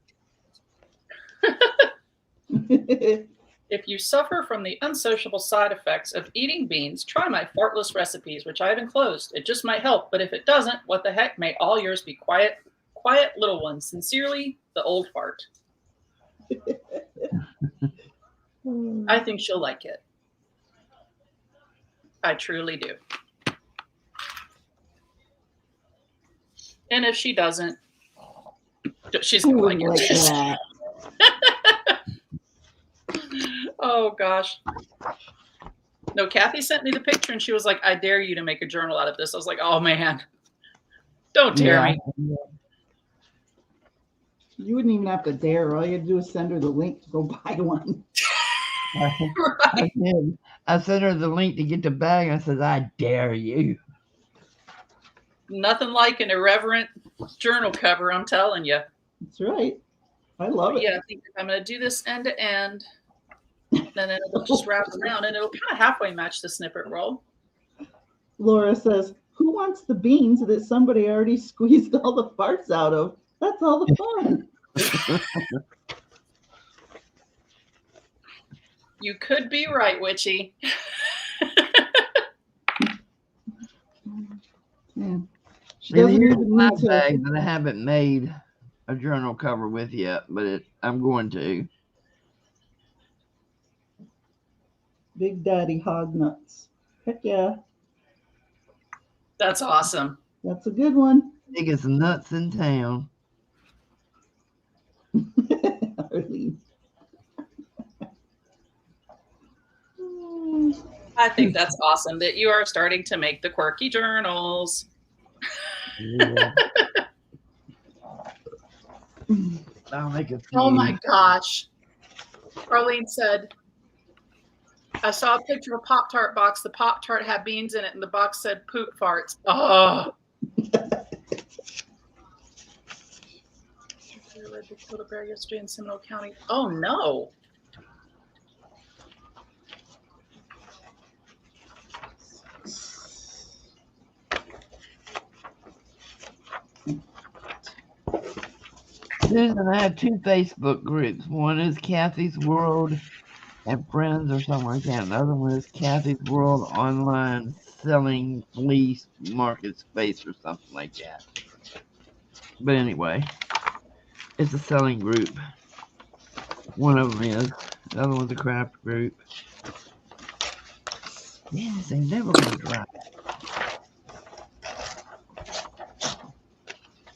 If you suffer from the unsociable side effects of eating beans, try my fartless recipes, which I have enclosed. It just might help, but if it doesn't, what the heck? May all yours be quiet little ones. Sincerely, the old fart. I think she'll like it. I truly do. And if she doesn't, she's Who going to would like like it. that? Oh gosh. No, Kathy sent me the picture and she was like, I dare you to make a journal out of this. I was like, oh man, don't dare me. You wouldn't even have to dare. All you had to do is send her the link to go buy one. I did. I sent her the link to get the bag. I said, I dare you. Nothing like an irreverent journal cover, I'm telling you. That's right. I love it. Yeah, I think I'm going to do this end to end. Then it'll just wrap around and it'll kind of halfway match the snippet roll. Laura says, who wants the beans that somebody already squeezed all the farts out of? That's all the fun. You could be right, Witchy. Yeah. She Maybe doesn't here's even my need to. bag that I haven't made a journal cover with yet, but I'm going to. Big Daddy Hog Nuts. Heck yeah. That's awesome. That's a good one. Biggest nuts in town. Arlene. I think that's awesome that you are starting to make the quirky journals. Yeah. I'll make a few. Oh my gosh. Arlene said, I saw a picture of a Pop-Tart box. The Pop-Tart had beans in it, and the box said poop farts. Oh. They killed a bear yesterday in Seminole County. Oh, no. Susan, I have 2 Facebook groups. One is Kathy's World and Friends or something like that. Another one is Kathy's World Online Selling Fleece Market Space or something like that. But anyway, it's a selling group. One of them is. The other one's a craft group. Yes, they never gonna dry.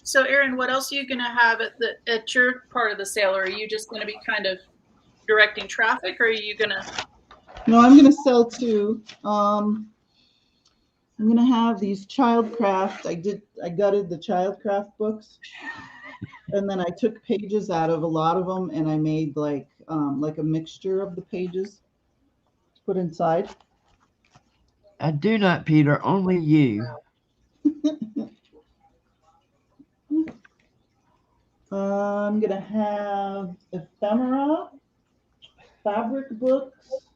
So, Erin, what else are you going to have at your part of the sale? Or are you just going to be kind of directing traffic, or are you going to No, I'm gonna sell two. I'm gonna have these Childcraft. I gutted the Childcraft books, and then I took pages out of a lot of them, and I made like a mixture of the pages to put inside. I do not, Peter. Only you. I'm gonna have ephemera, fabric books.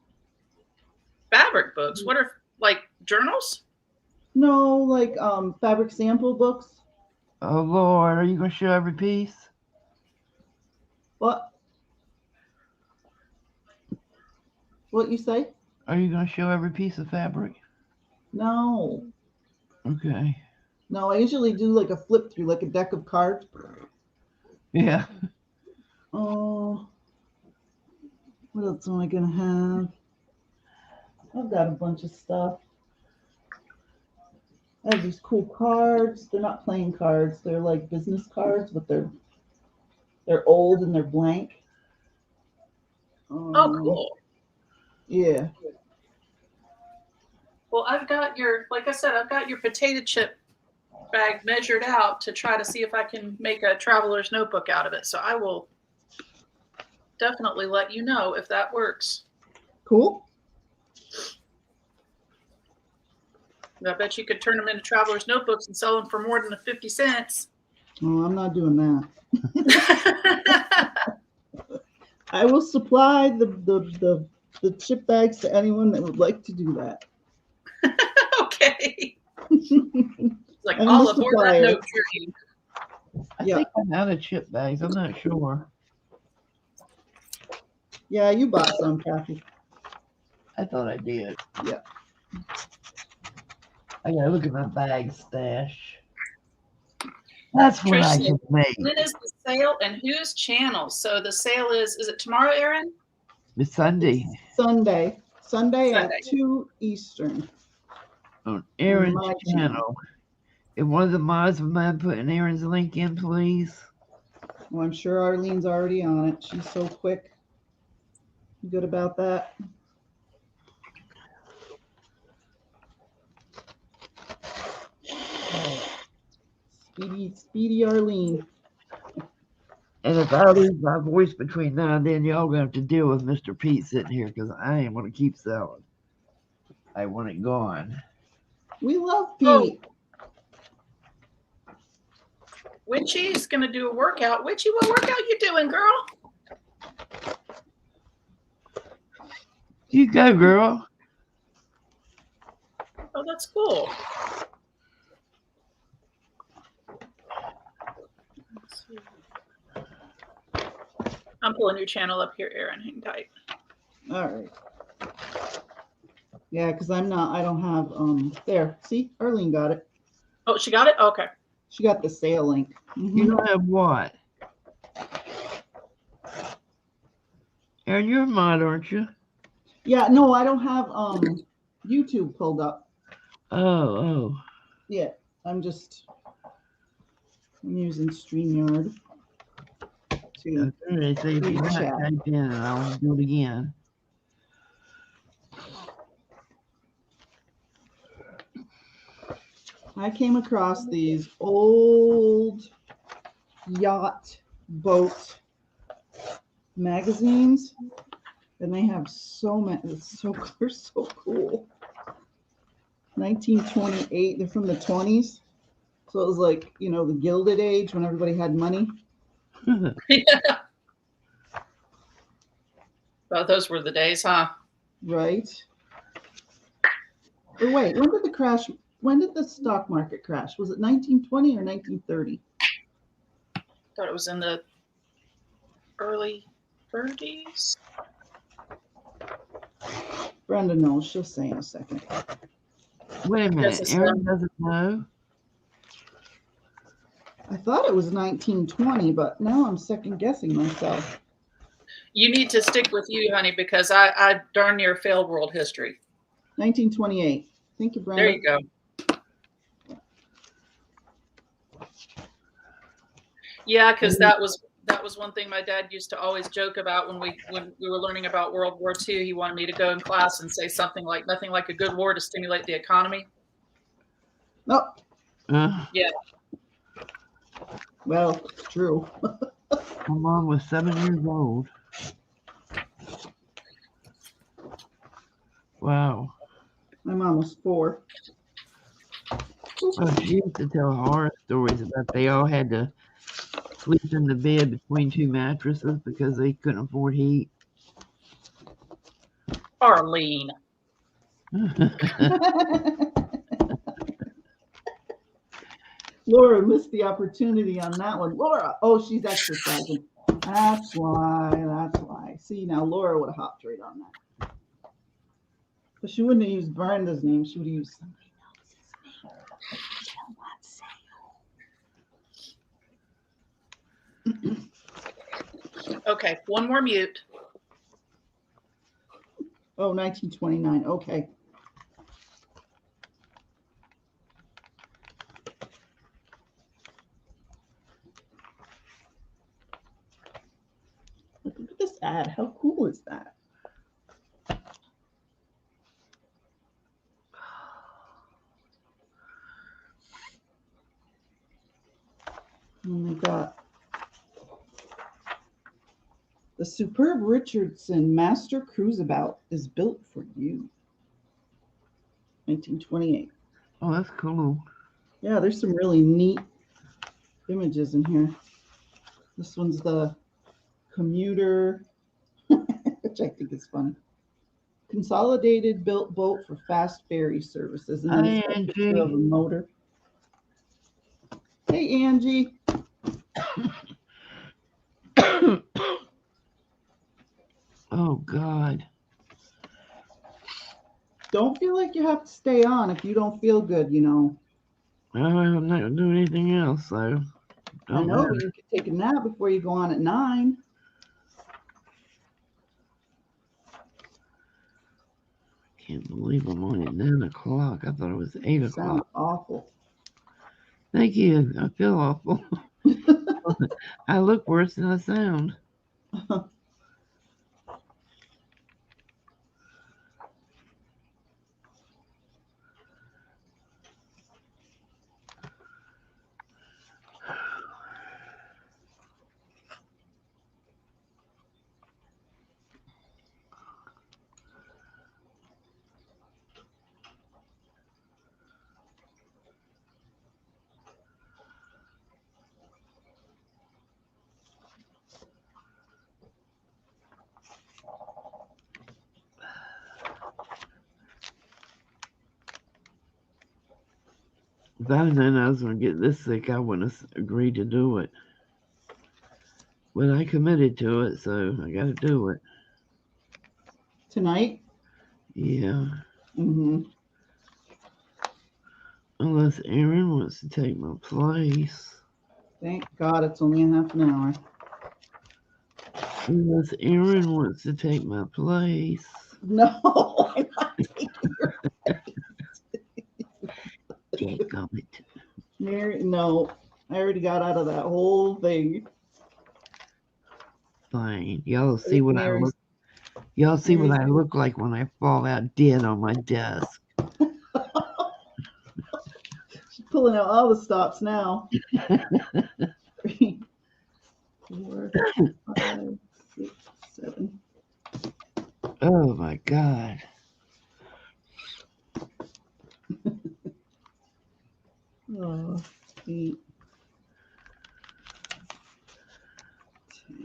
Fabric books. What are like journals? No, like fabric sample books. Oh Lord, are you gonna show every piece? What? What you say? Are you gonna show every piece of fabric? No. Okay. No, I usually do like a flip through, like a deck of cards. Yeah. Oh, what else am I gonna have? I've got a bunch of stuff. I have these cool cards. They're not playing cards. They're like business cards, but they're old and they're blank. Oh, cool. Yeah. Well, I've got your, like I said, I've got your potato chip bag measured out to try to see if I can make a traveler's notebook out of it. So I will definitely let you know if that works. Cool. I bet you could turn them into traveler's notebooks and sell them for more than 50 cents. Oh, I'm not doing that. I will supply the chip bags to anyone that would like to do that. Okay. Like I'm all the aboard that supplier. note train. I Yeah. think I'm out of chip bags. I'm not sure. Yeah, you bought some, Kathy. I thought I did. Yeah. I gotta look at my bag stash. That's what I Trish, can make. when is the sale and whose channel? So the sale is it tomorrow, Aaron? It's Sunday Sunday Sunday. at 2 Eastern. on Aaron's my channel. If one of the mods would mind putting Aaron's link in, please. Well, I'm sure Arlene's already on it. She's so quick. You good about that? Speedy Arlene. And if I lose my voice between now and then, y'all gonna have to deal with Mr. Pete sitting here because I ain't want to keep selling. I want it gone. We love Pete. Oh. Witchy's gonna do a workout. Witchy, what workout you doing, girl? You go, girl. Oh, that's cool. Let's see. I'm pulling your channel up here, Aaron. Hang tight. All right. Yeah, because I don't have, there. See, Arlene got it. Oh, she got it? Okay. She got the sale link. Mhm. You don't have what? Aaron, you're a mod, aren't you? Yeah, no, I don't have, YouTube pulled up. Oh. Yeah, I'm using StreamYard. To, They say if you not Chat. type in, and I'll do it again. I came across these old yacht boat magazines, and they have so many. They're so cool. 1928. They're from the 20s, so it was like the Gilded Age when everybody had money. Yeah. Oh, those were the days, huh? Right. Or wait, when did the crash? When did the stock market crash? Was it 1920 or 1930? Thought it was in the early 30s. Brenda knows. She'll say in a second. Wait a minute. it's, Aaron doesn't know. I thought it was 1920, but now I'm second guessing myself. You need to stick with you, honey, because I darn near failed world history. 1928. Thank you, Brenda. There you go. Yeah, because that was that was one thing my dad used to always joke about when we were learning about World War II. He wanted me to go in class and say something like, "Nothing like a good war to stimulate the economy." No, Yeah. well, it's true. My mom was 7 years old. Wow. My mom was 4. Well, she used to tell horror stories about they all had to sleep in the bed between 2 mattresses because they couldn't afford heat. Arlene. Laura missed the opportunity on that one. Laura, oh, she's exercising. That's why. That's why. See, now Laura would have hopped right on that. But she wouldn't have used Brenda's name. She would have used somebody else's name. Okay, one more mute. Oh, 1929. Okay. Look at this ad. How cool is that? And we got the superb Richardson Master Cruiseabout is built for you. 1928. Oh, that's cool. Yeah, there's some really neat images in here. This one's the commuter, which I think is funny. Consolidated built boat for fast ferry services. And then Hi, it's got a picture Angie. of a motor. Hey, Angie. Oh, God. Don't feel like you have to stay on if you don't feel good, you know. I'm not going to do anything else, so. I know, but you could take a nap before you go on at 9. Can't believe I'm on at 9 o'clock. I thought it was 8 You o'clock. sound awful. Thank you. I feel awful. I look worse than I sound. If I had known I was going to get this sick, I wouldn't have agreed to do it. But I committed to it, so I got to do it. Tonight? Yeah. Mm-hmm. Unless Aaron wants to take my place. Thank God it's only a half an hour. Unless Aaron wants to take my place. No, I'm not taking your Dadgummit. Mary. No, I already got out of that whole thing. Fine. Y'all see what I Mary's- look. Y'all see what Mary's- I look like when I fall out dead on my desk. She's pulling out all the stops now. 3, 4, 5, 6, 7. Oh my God. Oh, 8,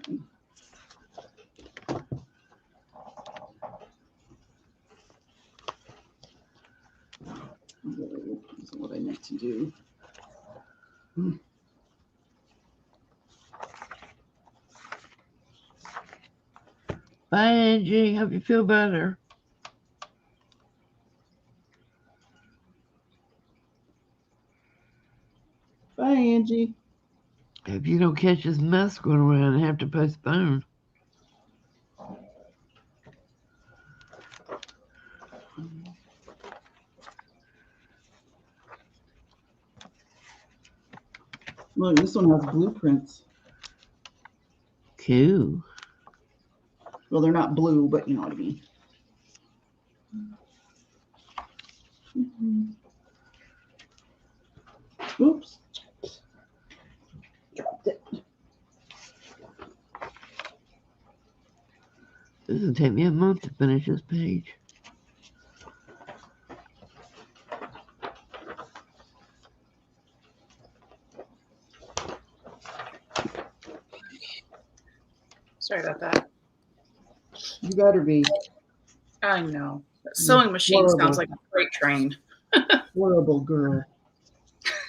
10. Oh, this is what I meant to do. Bye, Angie. Hope you feel better. Bye, Angie. If you don't catch this mess going around and have to postpone. Look, this one has blueprints. Cool. Well, they're not blue, but you know what I mean. Oops. Dropped it. This will take me a month to finish this page. Sorry about that. You better be. I know. That sewing machine horrible. sounds like a freight train. Horrible girl.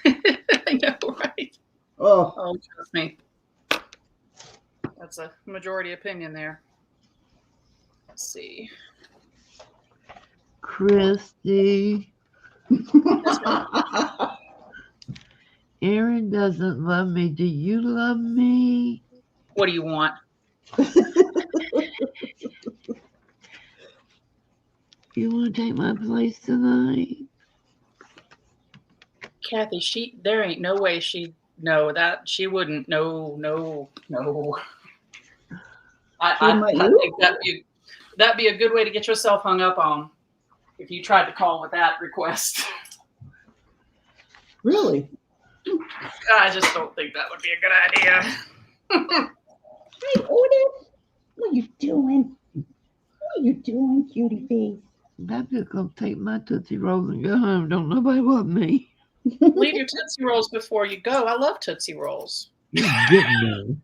I know, right? Oh, Oh, trust me. That's a majority opinion there. Let's see. Christy, Aaron doesn't love me. Do you love me? What do you want? You want to take my place tonight? Kathy, there ain't no way she wouldn't. No. I think that'd be a good way to get yourself hung up on if you tried to call with that request. really? I just don't think that would be a good idea. Hey, Otis, what you doing? What you doing, cutie face? I'm just going to take my Tootsie Rolls and go home. Don't nobody love me. Leave your Tootsie Rolls before you go. I love Tootsie Rolls. You're getting me.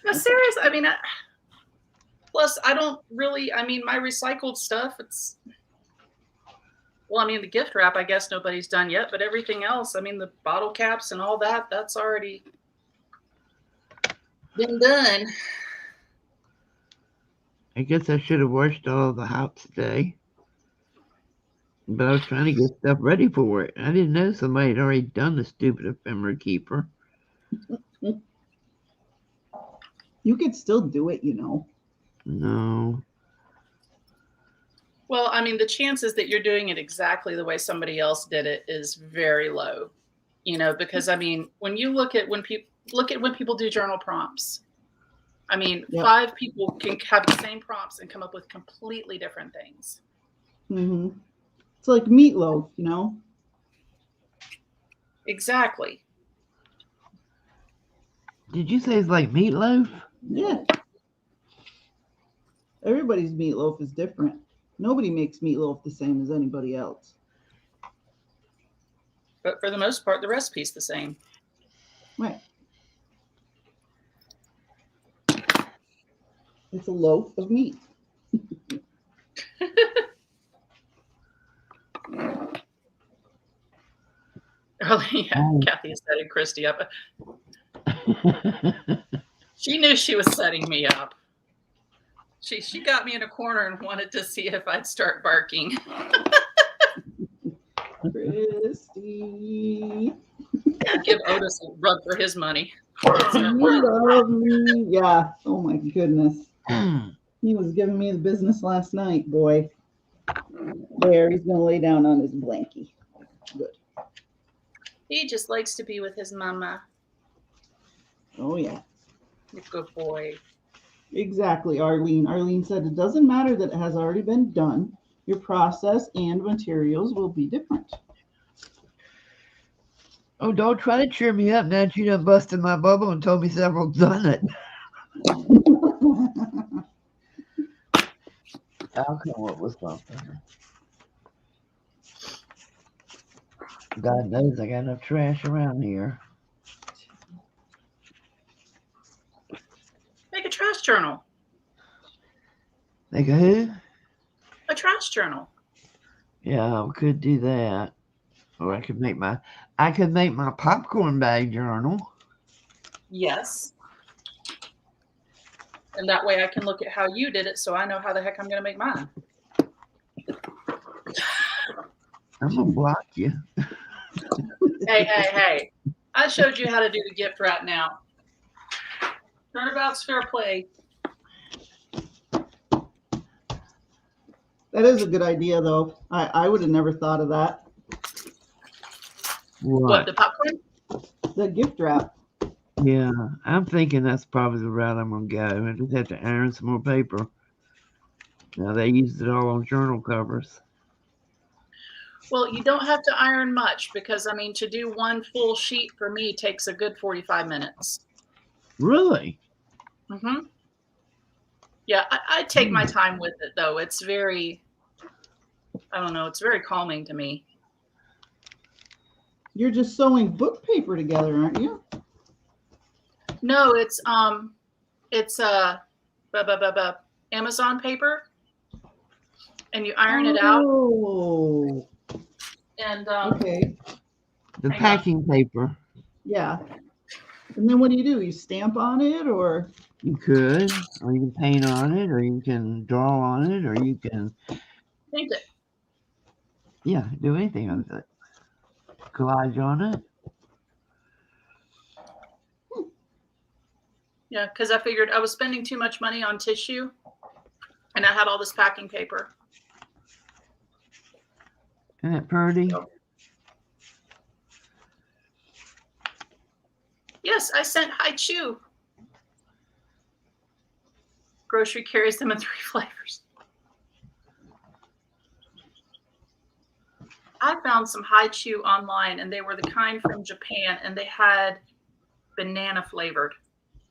No, serious. I mean, plus I don't really. I mean, my recycled stuff. Well, I mean, the gift wrap. I guess nobody's done yet, but everything else. I mean, the bottle caps and all that. That's already been done. I guess I should have washed all the hops today. But I was trying to get stuff ready for it. I didn't know somebody had already done the stupid ephemera keeper. You could still do it, you know. No. Well, I mean, the chances that you're doing it exactly the way somebody else did it is very low. You know, because I mean, when you look at when people do journal prompts, I mean, Yep. 5 people can have the same prompts and come up with completely different things. Mm-hmm. It's like meatloaf, you know. Exactly. Did you say it's like meatloaf? Yeah. Everybody's meatloaf is different. Nobody makes meatloaf the same as anybody else. But for the most part, the recipe's the same. Right. It's a loaf of meat. Oh, yeah. Oh. Kathy is setting Christy up. She knew she was setting me up. She got me in a corner and wanted to see if I'd start barking. Christy. Give Otis a rub for his money. You love me. Yeah. Oh my goodness. He was giving me the business last night, boy. There, he's gonna lay down on his blankie. Good. He just likes to be with his mama. Oh yeah. Good boy. Exactly, Arlene. Arlene said it doesn't matter that it has already been done. Your process and materials will be different. Oh, don't try to cheer me up now that you done busted my bubble and told me several done it. I'll come up with something. God knows I got enough trash around here. Make a trash journal. Like a who? A trash journal. Yeah, I could do that. Or I could make my popcorn bag journal. Yes. And that way I can look at how you did it so I know how the heck I'm going to make mine. I'm gonna block you. Hey. I showed you how to do the gift wrap now. Turnabout's fair play. That is a good idea, though. I would have never thought of that. What, the popcorn? The gift wrap. Yeah, I'm thinking that's probably the route I'm gonna go. I just have to iron some more paper. Now they used it all on journal covers. Well, you don't have to iron much because, I mean, to do one full sheet for me takes a good 45 minutes. Really? Mm-hmm. Yeah, I take my time with it, though. It's very, I don't know, it's very calming to me. You're just sewing book paper together, aren't you? No, it's Amazon paper, and you iron it out. Oh, And okay. The Hang on. packing paper. Yeah. And then what do? You stamp on it, or? You could, or you can paint on it, or you can draw on it, or you can, paint it. yeah, do anything with it. Collage on it. Yeah, because I figured I was spending too much money on tissue, and I had all this packing paper. Isn't that pretty? Yes, I sent Haichu. Grocery carries them in 3 flavors. I found some Haichu online, and they were the kind from Japan, and they had banana flavored.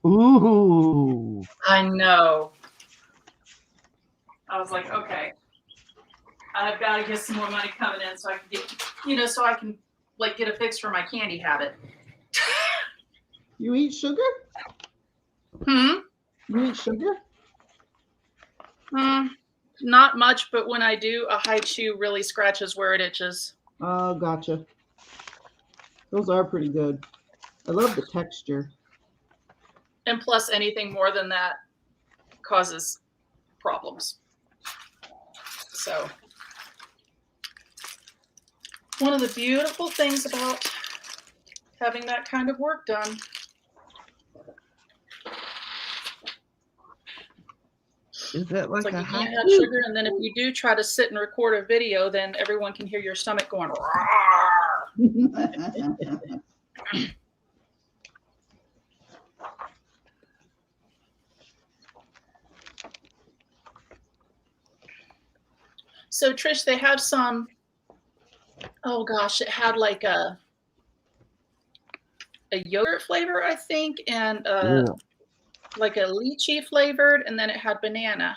Ooh. I know. I was like, okay, I've got to get some more money coming in so I can get, so I can like get a fix for my candy habit. You eat sugar? You eat sugar? Not much, but when I do, a Haichu really scratches where it itches. Oh, gotcha. Those are pretty good. I love the texture. And plus, anything more than that causes problems. So, one of the beautiful things about having that kind of work done. Is that like It's like a you can't hot have sugar, and then if you do try to sit and record a video, then everyone can hear your stomach going. So Trish, they have some. Oh gosh, it had like a yogurt flavor, I think, and like a lychee flavored, and then it had banana.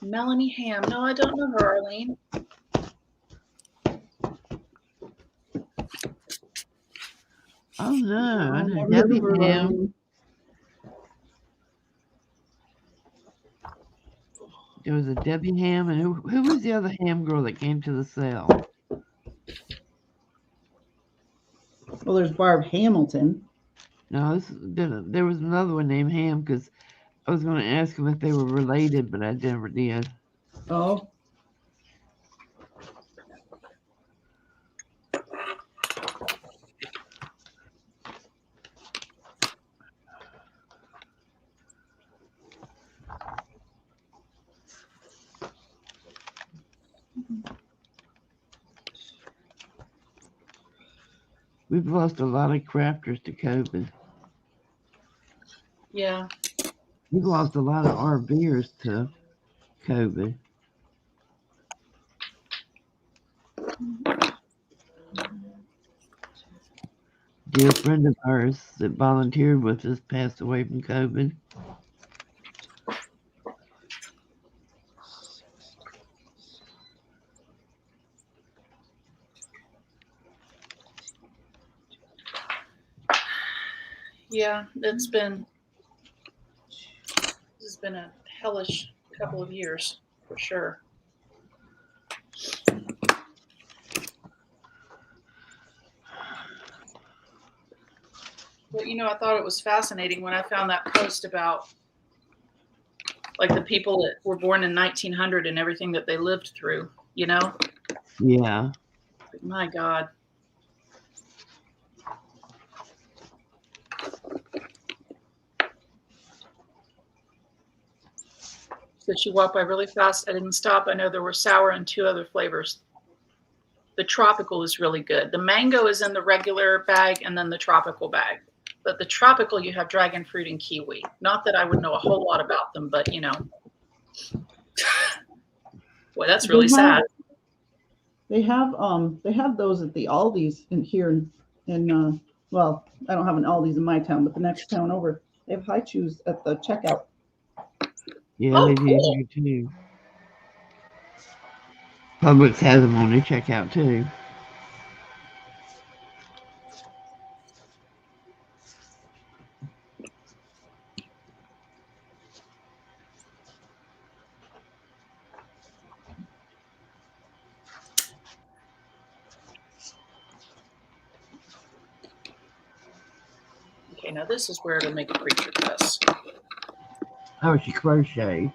Melanie Ham. No, I don't know her, Arlene. Oh no, I know Never Debbie heard of her. Ham. There was a Debbie Ham, and who was the other ham girl that came to the cell? Well, there's Barb Hamilton. No, there was another one named Ham because I was going to ask them if they were related, but I never did. Oh. We've lost a lot of crafters to COVID. Yeah. We've lost a lot of RVers to COVID. Dear friend of ours that volunteered with us passed away from COVID. Yeah, this has been a hellish couple of years for sure. But I thought it was fascinating when I found that post about like the people that were born in 1900 and everything that they lived through, Yeah. My God. So she walked by really fast. I didn't stop. I know there were sour and 2 other flavors. The tropical is really good. The mango is in the regular bag and then the tropical bag. But the tropical, you have dragon fruit and kiwi. Not that I would know a whole lot about them, but you know. Boy, that's really sad. They have those at the Aldi's in well, I don't have an Aldi's in my town, but the next town over, they have high chews at the checkout. Yeah, Oh, they do cool. here too. Publix has them on their checkout too. Okay, now this is where to make a creature press. Oh, she crochet.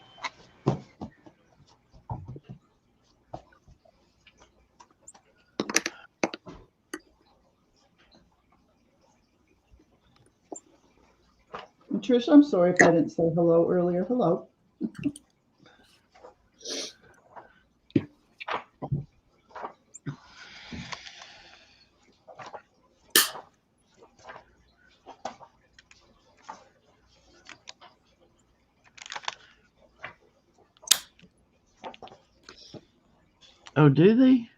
And Trish, I'm sorry if I didn't say hello earlier. Hello. Oh, do they?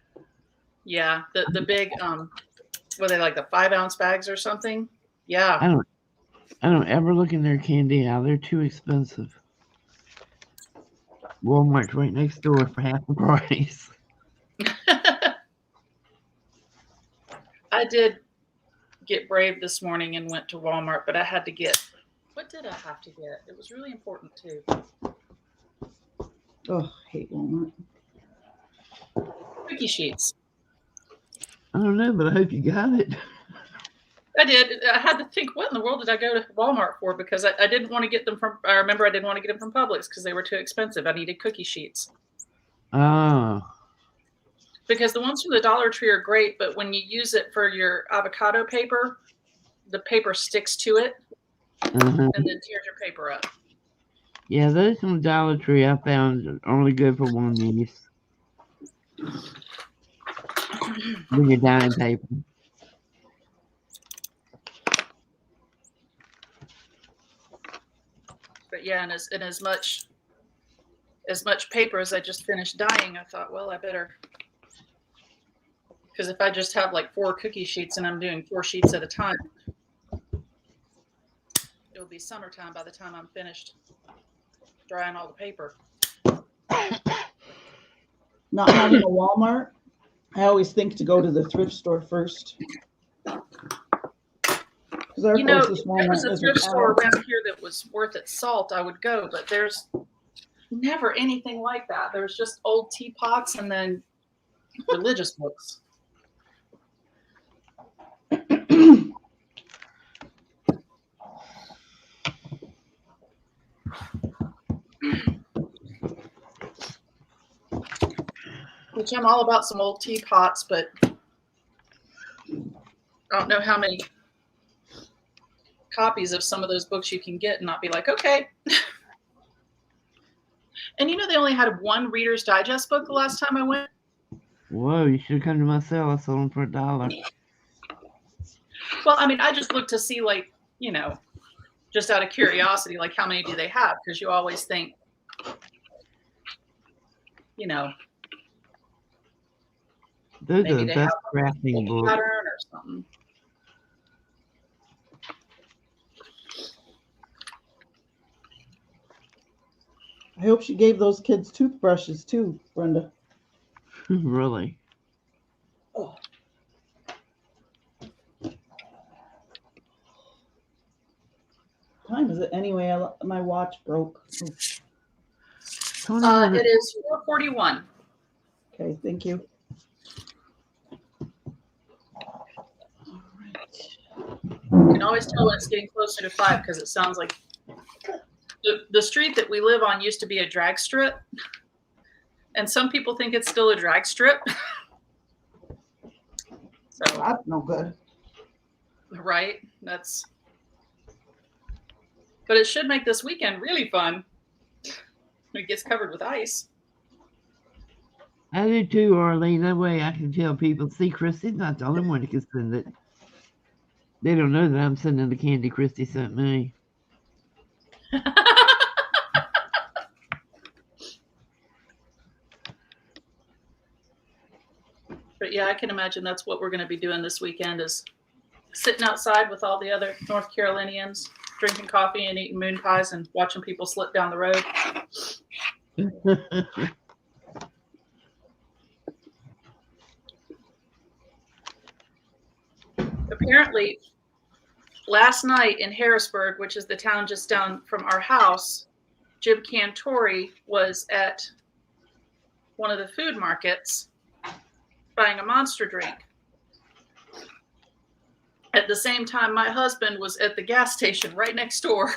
Yeah, the big were they like the 5-ounce bags or something? Yeah. I don't ever look in their candy aisle. They're too expensive. Walmart's right next door for half the price. I did get brave this morning and went to Walmart, but I had to get, what did I have to get? It was really important too. Oh, I hate Walmart. Cookie sheets. I don't know, but I hope you got it. I did. I had to think, what in the world did I go to Walmart for? Because I didn't want to get them from, I remember I didn't want to get them from Publix because they were too expensive. I needed cookie sheets. Oh. Because the ones from the Dollar Tree are great, but when you use it for your avocado paper, the paper sticks to it and then tears your paper up. Yeah, those from Dollar Tree I found are only good for one use. When you're dyeing paper. But yeah, and as much paper as I just finished dyeing, I thought, well, I better, because if I just have like 4 cookie sheets and I'm doing 4 sheets at a time, it'll be summertime by the time I'm finished drying all the paper. Not having a Walmart, I always think to go to the thrift store first. Our you know, if closest there Walmart was a is thrift in store town. around here that was worth its salt, I would go, but there's never anything like that. There's just old teapots and then religious books. Which I'm all about some old teapots, but I don't know how many copies of some of those books you can get and not be like, okay. And you know, they only had one Reader's Digest book the last time I went. Whoa, you should have come to my sale. I sold them for $1. Well, I mean, I just looked to see, like, you know, just out of curiosity, like how many do they have? Because you always think, you know, Those maybe are the they best have crafting a books. pattern or something. I hope she gave those kids toothbrushes too, Brenda. Really? Oh. Time is it anyway? My watch broke. It is 4:41. Okay, thank you. You can always tell when it's getting closer to 5 because it sounds like the street that we live on used to be a drag strip, and some people think it's still a drag strip. So That's no good. right, but it should make this weekend really fun when it gets covered with ice. I do too, Arlene. That way I can tell people, see, Christy's not the only one that can send it. They don't know that I'm sending the candy Christy sent me. But yeah, I can imagine that's what we're going to be doing this weekend is sitting outside with all the other North Carolinians, drinking coffee and eating moon pies and watching people slip down the road. Apparently, last night in Harrisburg, which is the town just down from our house, Jim Cantori was at one of the food markets buying a Monster drink. At the same time, my husband was at the gas station right next door.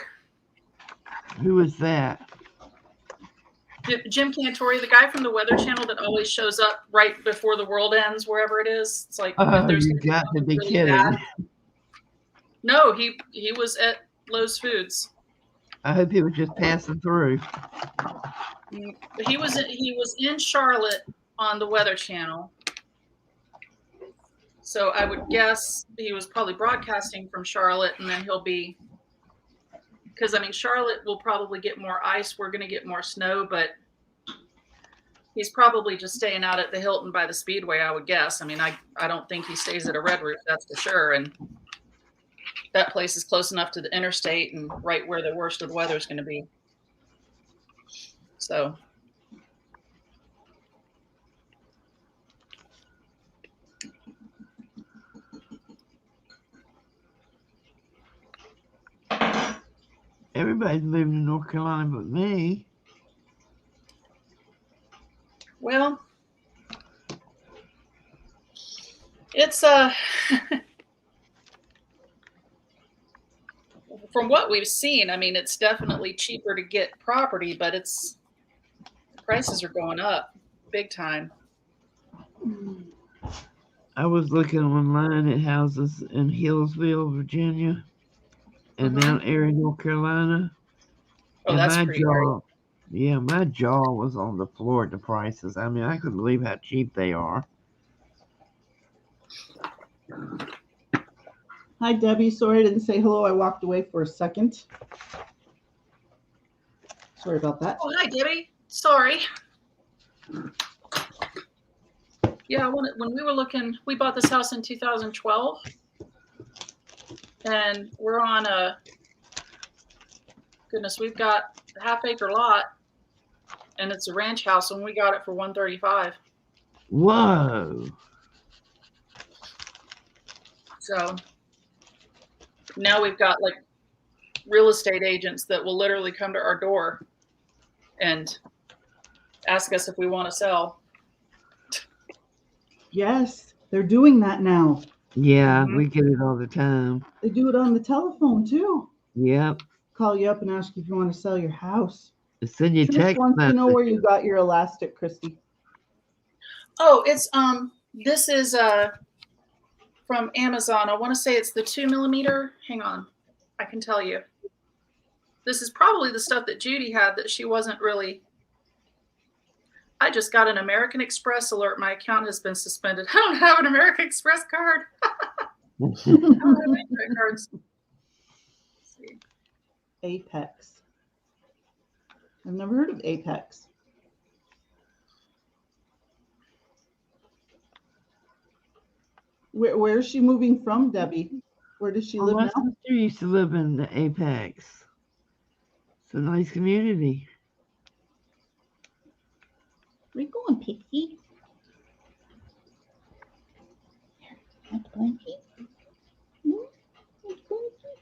Who is that? Jim Cantori, the guy from the Weather Channel that always shows up right before the world ends, wherever it is. It's like, Oh, if there's you got to be really kidding. bad. No, he was at Lowe's Foods. I hope he was just passing through. He was in Charlotte on the Weather Channel. So I would guess he was probably broadcasting from Charlotte, and then he'll be, because I mean, Charlotte will probably get more ice. We're going to get more snow, but he's probably just staying out at the Hilton by the Speedway, I would guess. I mean, I don't think he stays at a Red Roof, that's for sure. And that place is close enough to the interstate and right where the worst of the weather is going to be. So. Everybody's moving to North Carolina but me. Well, it's from what we've seen, I mean, it's definitely cheaper to get property, but the prices are going up big time. I was looking online at houses in Hillsville, Virginia, and Mount Airy, North Carolina. Oh, and that's my pretty jaw, yeah, my jaw was on the floor at the prices. I mean, I couldn't believe how cheap they are. Hi, Debbie. Sorry I didn't say hello. I walked away for a second. Sorry about that. Oh, hi, Debbie. Sorry. Yeah, when we were looking, we bought this house in 2012, and we're on goodness, we've got a half-acre lot, and it's a ranch house, and we got it for $135. Whoa. So now we've got like real estate agents that will literally come to our door and ask us if we want to sell. Yes, they're doing that now. Yeah, we get it all the time. They do it on the telephone too. Yep. Call you up and ask you if you want to sell your house. Send you Trish text wants to know message. where you got your elastic, Christy. Oh, it's this is from Amazon. I want to say it's the 2mm. Hang on, I can tell you. This is probably the stuff that Judy had that she wasn't really. I just got an American Express alert. My account has been suspended. I don't have an American Express card. I don't have any credit cards. Let's see. Apex. I've never heard of Apex. Where is she moving from, Debbie? Where does she live my now? sister used to live in the Apex. It's a nice community. Where you going, Pixie? Want the blanket? No? Want the blanket?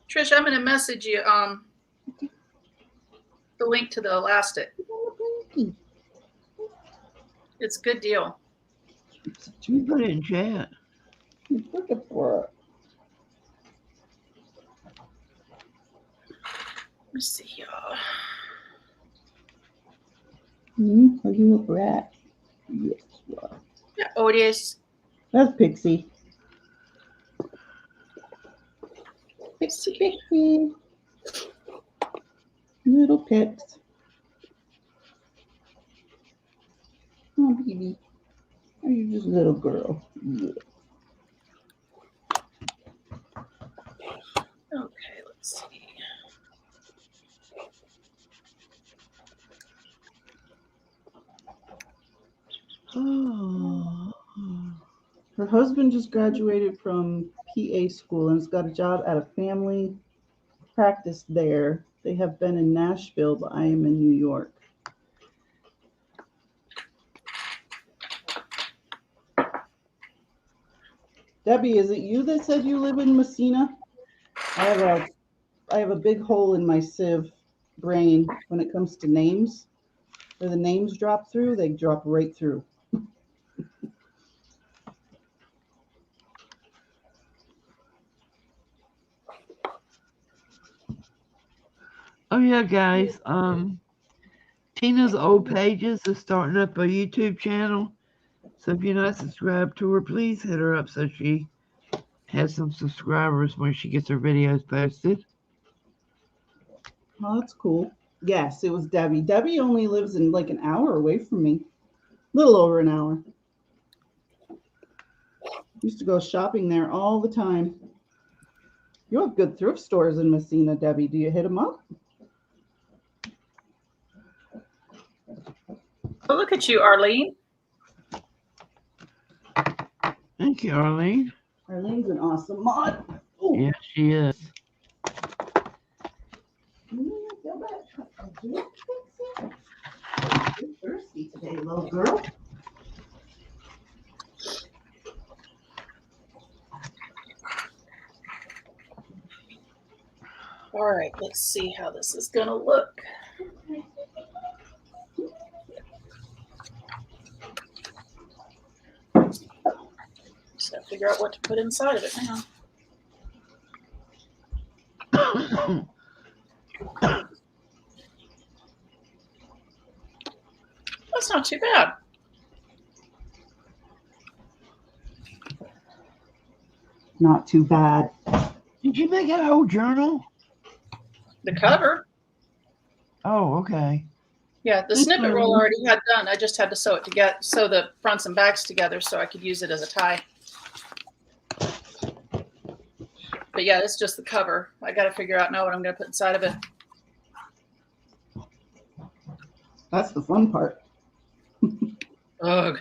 Trish, I'm going to message you the link to the elastic. It's a good deal. You put it in chat. Looking for it. Let me see, y'all. Are you a brat? Yes, you are. Yeah, oh, it is. That's Pixie. Pixie, Pixie. Little Pix. Oh, baby. Are you just a little girl? Yeah. Okay, let's see. Her husband just graduated from PA school and has got a job at a family practice there. They have been in Nashville, but I am in New York. Debbie, is it you that said you live in Messina? I have a big hole in my sieve brain when it comes to names. Where the names drop through, they drop right through. Oh yeah, guys. Tina's Old Pages is starting up a YouTube channel. So if you're not subscribed to her, please hit her up so she has some subscribers when she gets her videos posted. Oh, that's cool. Yes, it was Debbie. Debbie only lives in like an hour away from me. A little over an hour. Used to go shopping there all the time. You have good thrift stores in Messina, Debbie. Do you hit them up? Oh, look at you, Arlene. Thank you, Arlene. Arlene's an awesome mod. Oh, Yes, she is. You're thirsty today, little girl. All right, let's see how this is gonna look. Just gotta figure out what to put inside of it now. That's not too bad. Not too bad. Did you make a whole journal? The cover, Oh, okay. yeah, the snippet roll I already had done. I just had to sew it together, sew the fronts and backs together so I could use it as a tie. But yeah, it's just the cover. I got to figure out now what I'm going to put inside of it. That's the fun part. Ugh.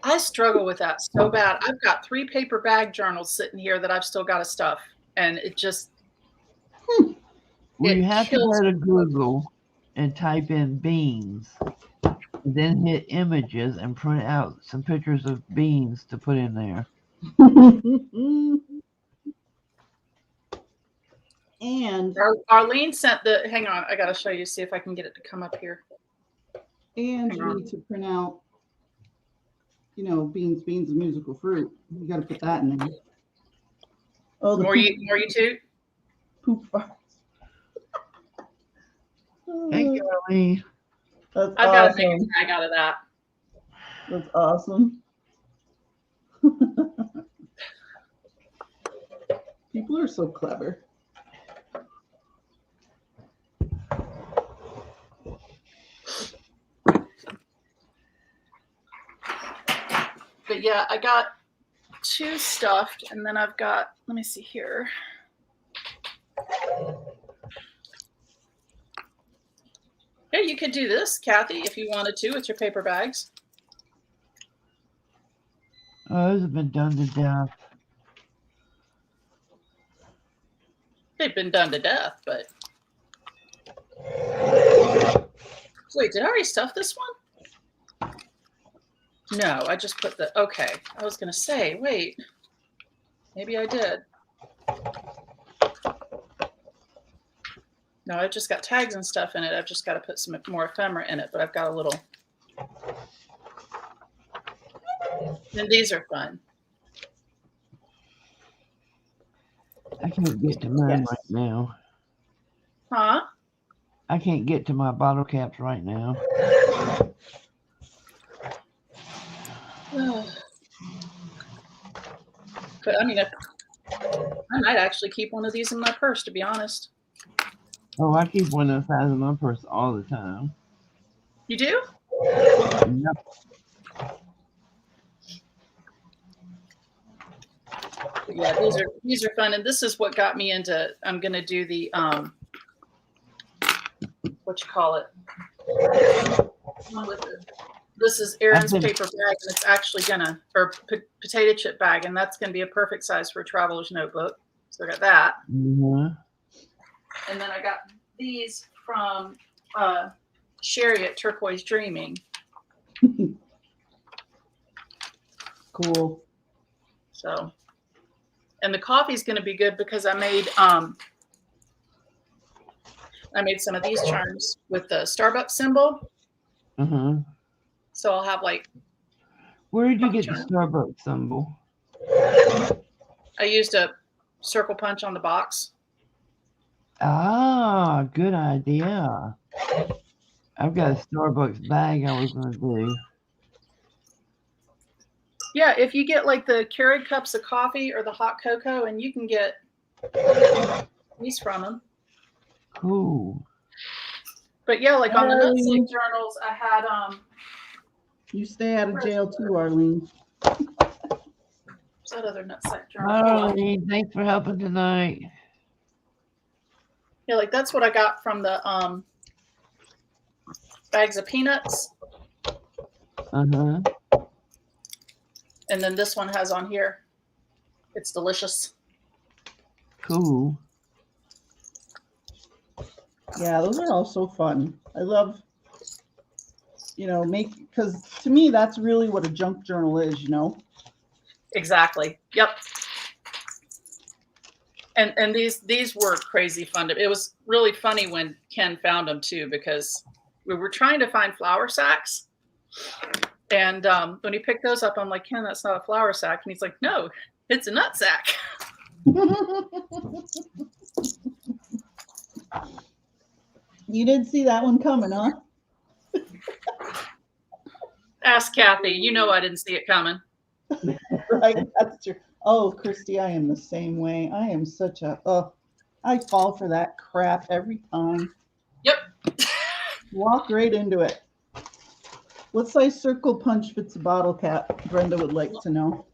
I struggle with that so bad. I've got 3 paper bag journals sitting here that I've still got to stuff. And it just, Well, It you have to kills go to me. Google and type in beans, and then hit images and print out some pictures of beans to put in there. And Arlene sent the, hang on, I got to show you, see if I can get it to come up here. you need to print out, you know, beans, a musical fruit. You got to put that in there. Oh, the More you too? poop farts. Thank you, Arlene. That's I've got to make awesome. a tag out of that. That's awesome. People are so clever. But yeah, I got 2 stuffed, and then I've got, let me see here. Yeah, you could do this, Kathy, if you wanted to, with your paper bags. Oh, those have been done to death. They've been done to death, but. Wait, did I already stuff this one? No, I just put the, okay. I was going to say, wait, maybe I did. No, I've just got tags and stuff in it. I've just got to put some more ephemera in it, but I've got a little. And these are fun. I can't get to mine right now. Huh? I can't get to my bottle caps right now. But I mean, I might actually keep one of these in my purse, to be honest. Oh, I keep one of those sides in my purse all the time. You do? Yep. But yeah, these are fun, and this is what got me into. I'm gonna do the what you call it? One with it. This is Aaron's been- paper bag, and it's actually gonna potato chip bag, and that's gonna be a perfect size for a traveler's notebook. So I got that, Mhm. and then I got these from Sherry at Turquoise Dreaming. Cool. So, and the coffee's going to be good because I made some of these charms with the Starbucks symbol. Mhm. So I'll have like, Where did you get the Starbucks symbol? I used a circle punch on the box. Ah, good idea. I've got a Starbucks bag I was gonna do. Yeah, if you get like the Keurig cups of coffee or the hot cocoa, and you can get these from them. Cool. But yeah, like on the Arlene. Nutsack journals, I had You stay out of jail too, Arlene. what's that other Nutsack journal? Arlene, thanks for helping tonight. Yeah, like that's what I got from the bags of peanuts. Uh-huh. And then this one has on here. It's delicious. Cool. Yeah, those are all so fun. I love, because to me, that's really what a junk journal is, Exactly. Yep. And these were crazy fun. It was really funny when Ken found them too, because we were trying to find flour sacks. And when he picked those up, I'm like, Ken, that's not a flour sack. And he's like, no, it's a nut sack. You did see that one coming, huh? Ask Kathy. You know I didn't see it coming. Right, that's true. Oh, Christy, I am the same way. I am such I fall for that crap every time. Yep. Walk right into it. What size circle punch fits a bottle cap? Brenda would like to know.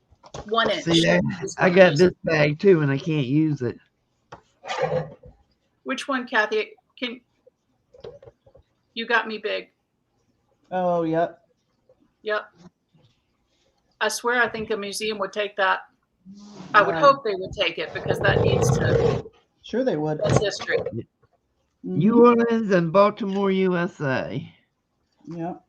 1 inch. See there? I got this bag too, and I can't use it. Which one, Kathy? You got me big. Oh, yep. Yep. I swear I think a museum would take that. I would Wow. hope they would take it because that needs to, Sure they would. that's history. Mhm. New Orleans and Baltimore, USA. Yep.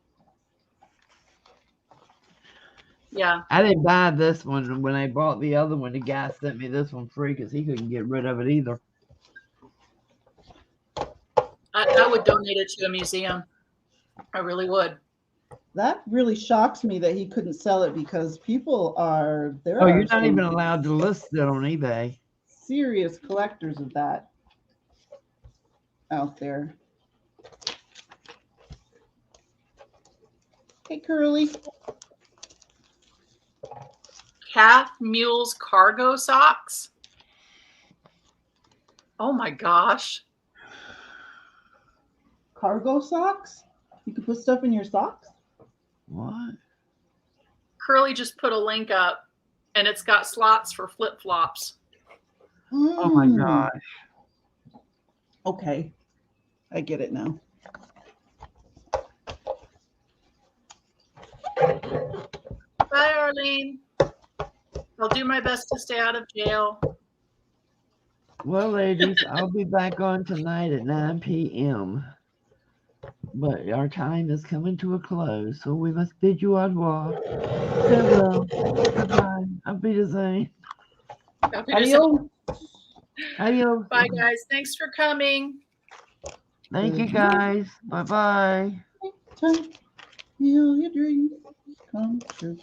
Yeah. I didn't buy this one. When I bought the other one, the guy sent me this one free because he couldn't get rid of it either. I would donate it to a museum. I really would. That really shocks me that he couldn't sell it because people are there. Oh, are you're not some even allowed to list it on eBay. serious collectors of that out there. Hey, Curly. Calf Mules cargo socks. Oh my gosh. Cargo socks? You can put stuff in your socks? What? Curly just put a link up and it's got slots for flip flops. Oh my Mm. gosh. Okay. I get it now. Bye, Arlene. I'll do my best to stay out of jail. Well, ladies, I'll be back on tonight at 9 p.m. But our time is coming to a close, so we must bid you au revoir. Farewell. Goodbye. I'll be the same. Adios. Adios. Bye, guys. Thanks for coming. Thank you, guys. Bye-bye. Time. Feel your dreams come true.